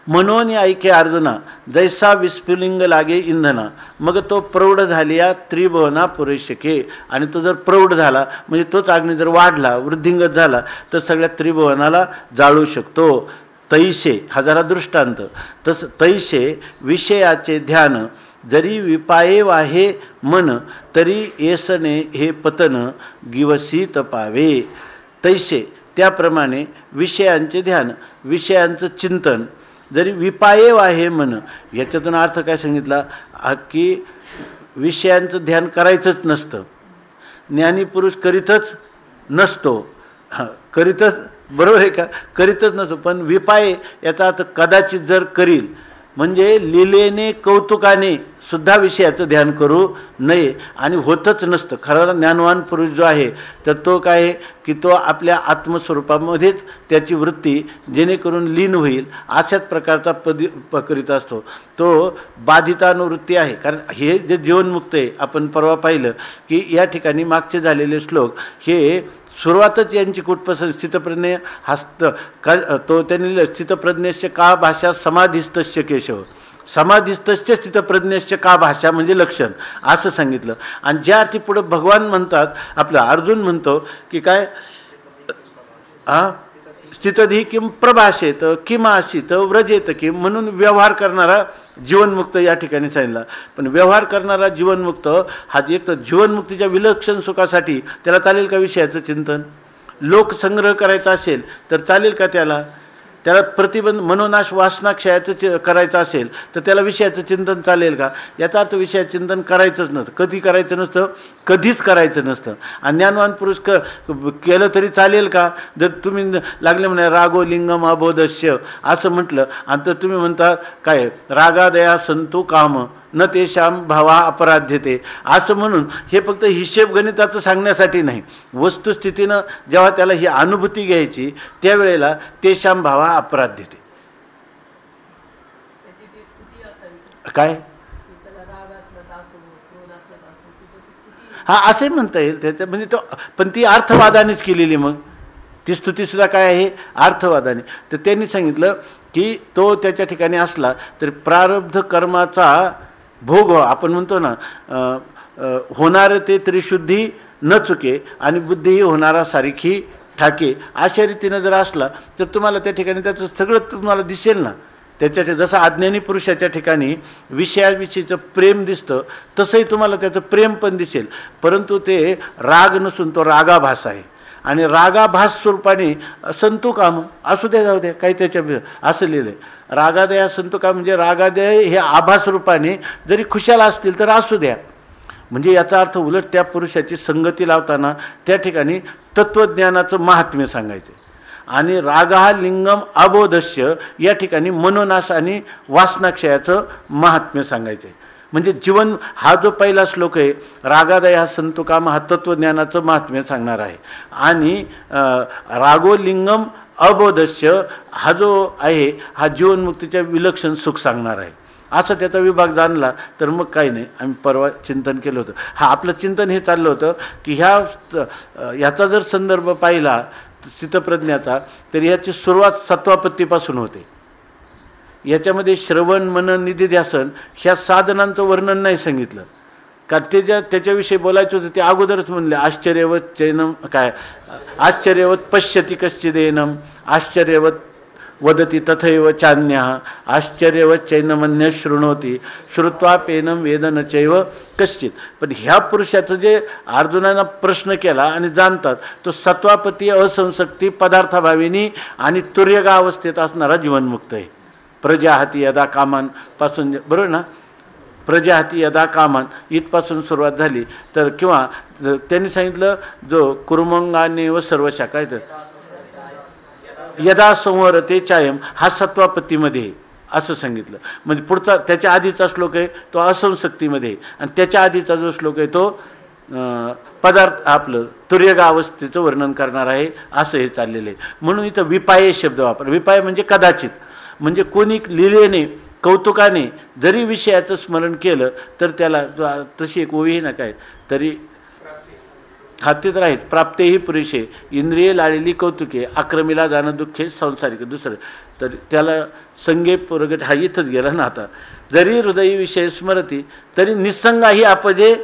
मनोनी ऐके अर्जुना जैसा विस्फुलिंग लागे इंधना मग तो प्रौढ झालिया त्रिभुवना पुरेशके. आणि तो जर प्रौढ झाला म्हणजे तोच अग्नी जर वाढला वृद्धिंगत झाला तर सगळ्या त्रिभुवनाला जाळू शकतो. तैसे हा जरा दृष्टांत. तसं तैसे विषयाचे ध्यान जरी विपाये वाहे मन तरी येसने हे पतन गिवसीत पावे. तैसे त्याप्रमाणे विषयांचे ध्यान विषयांचं चिंतन जरी विपाये वाहे मन. याच्यातून अर्थ काय सांगितला की विषयांचं ध्यान करायचंच नसतं, ज्ञानी पुरुष करीतच नसतो, करीतच बरोबर आहे का, करीतच नसतो. पण विपाय याचा अर्थ कदाचित जर करील, म्हणजे लीलेने कौतुकाने सुद्धा विषयाचं ध्यान करू नये, आणि होतच नसतं. खरा ज्ञानवान पुरुष जो आहे तर तो काय आहे की तो आपल्या आत्मस्वरूपामध्येच त्याची वृत्ती जेणेकरून लीन होईल अशाच प्रकारचा करीत असतो. तो बाधितानुवृत्ती आहे. कारण हे जे जीवनमुक्त आहे, आपण परवा पाहिलं की या ठिकाणी मागचे झालेले श्लोक हे सुरुवातच यांची कुठपासून स्थितप्रज्ञ हस्त तो त्यांनी स्थितप्रज्ञस्य का भाषा समाधिस्तस्य केशव, समाधिस्तस्य स्थितप्रज्ञस्य का भाषा म्हणजे लक्षण असं सांगितलं. आणि ज्या अर्थी पुढं भगवान म्हणतात, आपला अर्जुन म्हणतो की काय स्थितधी किम प्रभाषेत किम आसीत व्रजेत किम, म्हणून व्यवहार करणारा जीवनमुक्त या ठिकाणी सांगितला. पण व्यवहार करणारा जीवनमुक्त हा एक तर जीवनमुक्तीच्या विलक्षण सुखासाठी त्याला चालेल का विषयाचं चिंतन? लोकसंग्रह करायचा असेल तर चालेल का त्याला प्रतिबंध मनोनाश वासनाक्षयाचं करायचं असेल तर त्याला विषयाचं चिंतन चालेल का? याचा अर्थ विषयाचं चिंतन करायचंच नसतं. कधी करायचं नसतं, कधीच करायचं नसतं. आणि ज्ञानवान पुरुष केलं तरी चालेल का? जर तुम्ही लागले म्हणा रागो लिंगम अबोधस्य असं म्हटलं आणि तर तुम्ही म्हणता काय रागादया संतु काम न तेषाम भावा अपराध्यते असं म्हणून, हे फक्त हिशेब गणिताचं सांगण्यासाठी नाही. वस्तुस्थितीनं जेव्हा त्याला ही अनुभूती घ्यायची त्यावेळेला तेषाम भावा अपराध्यते. काय हा असे म्हणता येईल त्याच्या, म्हणजे तो पण ती अर्थवादानेच केलेली. मग ती स्तुतीसुद्धा काय आहे? अर्थवादाने. तर त्यांनी सांगितलं की तो त्याच्या ठिकाणी असला तरी प्रारब्ध कर्माचा भोग, आपण म्हणतो ना होणार ते त्रिशुद्धी न चुके आणि बुद्धीही होणारा सारिखी ठाके, अशा रीतीनं जर असला तर तुम्हाला त्या ठिकाणी त्याचं सगळं तुम्हाला दिसेल ना. त्याच्या जसं अज्ञानी पुरुषाच्या ठिकाणी विषयाविषयीचं प्रेम दिसतं तसंही तुम्हाला त्याचं प्रेम पण दिसेल, परंतु ते राग नसून तो रागाभास आहे. आणि रागाभास स्वरूपाने संतु काम असू द्या, जाऊ द्या, काही त्याच्या असं लिहिलं आहे. रागादया संतु काम म्हणजे रागादय हे आभास रूपाने जरी खुशाल असतील तर असू द्या. म्हणजे याचा अर्थ उलट त्या पुरुषाची संगती लावताना त्या ठिकाणी तत्त्वज्ञानाचं महात्म्य सांगायचं. आणि रागा लिंगम अबोधस्य या ठिकाणी मनोनाश आणि वासनाक्षयाचं महात्म्य सांगायचं. म्हणजे जीवन हा जो पहिला श्लोक आहे रागादय हा संतुकाम हा तत्त्वज्ञानाचं महात्म्य सांगणार आहे. आणि रागो लिंगम अबोधस्य हा जो आहे हा जीवनमुक्तीच्या विलक्षण सुख सांगणार आहे. असं त्याचा विभाग जाणला तर मग काही नाही. आम्ही परवा चिंतन केलं होतं. हा आपलं चिंतन हे चाललं होतं की ह्याचा जर संदर्भ पाहिला स्थितप्रज्ञाचा तर याची सुरुवात सत्वापत्तीपासून होते. याच्यामध्ये श्रवण मनन निधिध्यासन ह्या साधनांचं वर्णन नाही सांगितलं. का त्याच्याविषयी बोलायचं होतं ते अगोदरच म्हणले आश्चर्यवत चैनम, काय आश्चर्यवत पश्यती कश्चिदेनम आश्चर्यवत वदती तथैव चान्यः आश्चर्यवत चैनमन्य शृणोती श्रुत्वापेनम वेदन चैव कश्चित. पण ह्या पुरुषाचं जे अर्जुनानं प्रश्न केला आणि जाणतात तो सत्वापती असंसक्ती पदार्थाभाविनी आणि तुर्यगा अवस्थेत असणारा जीवनमुक्त आहे. प्रजाहाती यदा कामान पासून, बरोबर ना, प्रजाहाती यदा कामान इथपासून सुरुवात झाली तर, किंवा त्यांनी सांगितलं जो कुर्मंगाने व सर्वशा काय तर यदा संवरते चायम हा सत्वापत्तीमध्ये असं सांगितलं. म्हणजे पुढचा त्याच्या आधीचा श्लोक आहे तो असंसक्तीमध्ये आणि त्याच्या आधीचा जो श्लोक आहे तो पदार्थ आपलं तुर्यगा अवस्थेचं वर्णन करणार आहे असं हे चाललेलं आहे. म्हणून इथं विपाये शब्द वापर. विपाय म्हणजे कदाचित, म्हणजे कोणी लिलेने कौतुकाने जरी विषयाचं स्मरण केलं तर त्याला तशी एक ओवी ना काय तरी हाती तर आहेत. प्राप्तेही पुरुषे इंद्रिये लाळलेली कौतुके अक्रमीला जाणं दुःखे संसारिक. दुसरं तर त्याला संगे प्रगट हा इथंच गेला ना. आता जरी हृदयी विषय स्मरती तरी निसंगाही अपजे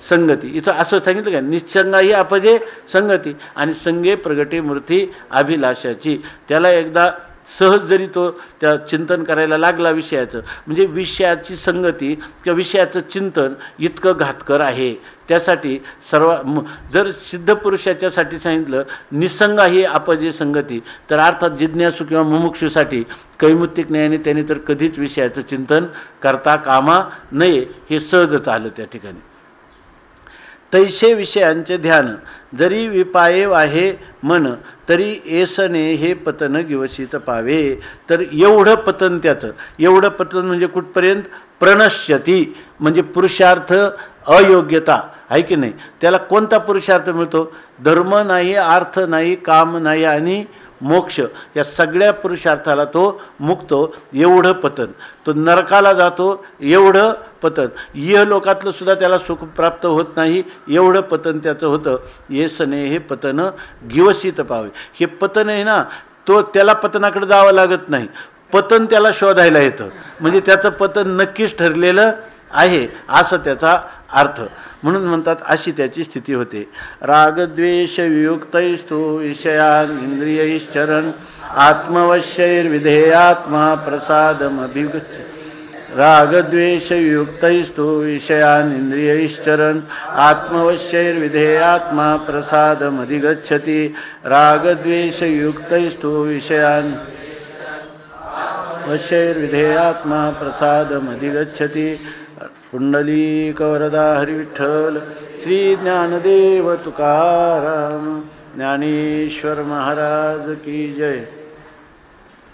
संगती. इथं असं सांगितलं का निसंगाही अपजे संगती आणि संगे प्रगटे मूर्ती अभिलाषाची. त्याला एकदा सहज जरी तो त्या चिंतन करायला लागला विषयाचं, म्हणजे विषयाची संगती किंवा विषयाचं चिंतन इतकं घातकर आहे. त्यासाठी जर सिद्ध पुरुषाच्यासाठी सांगितलं निसंगाही अपजे संगती तर अर्थात जिज्ञासू किंवा मुमुक्षूसाठी कैमुत्तिक न्यायाने त्याने तर कधीच विषयाचं चिंतन करता कामा नये. हे सहजच आलं त्या ठिकाणी. तैसे विषयांचे ध्यान जरी विपाये वाहे मन तरी ऐसने हे पतन गिवसित पावे. तर एवढं पतन त्याचं, एवढं पतन म्हणजे कुठपर्यंत? प्रणश्यती म्हणजे पुरुषार्थ अयोग्यता आहे की नाही. त्याला कोणता पुरुषार्थ मिळतो? धर्म नाही, अर्थ नाही, काम नाही आणि मोक्ष या सगळ्या पुरुषार्थाला तो मुक्तो. एवढं पतन. तो नरकाला जातो एवढं पतन. इहलोकातलं सुद्धा त्याला सुख प्राप्त होत नाही एवढं पतन त्याचं होतं. येसने हे पतन गिवसित पावे. हे पतन आहे ना, तो त्याला पतनाकडे जावं लागत नाही, पतन त्याला शोधायला येतं. म्हणजे त्याचं पतन नक्कीच ठरलेलं आहे असं त्याचा अर्थ. म्हणून म्हणतात अशी त्याची स्थिती होते. रागद्वेष वियुक्तैस्तु विषयान इंद्रियैश्चरन् आत्मवश्यैर्विधेयात्मा प्रसादमभिगच्छति. रागद्वेष वियुक्तैस्तु विषयान इंद्रियैश्चरन् आत्मवश्यैर्विधेयात्मा प्रसादमधिगच्छति. रागद्वेष वियुक्तैस्तु विषयान वश्यैर्विधेयात्मा प्रसादमधिगच्छति. पुंडलीकवरदा हरिविठ्ठल श्री ज्ञानदेव तुकाराम ज्ञानेश्वर महाराज की जय.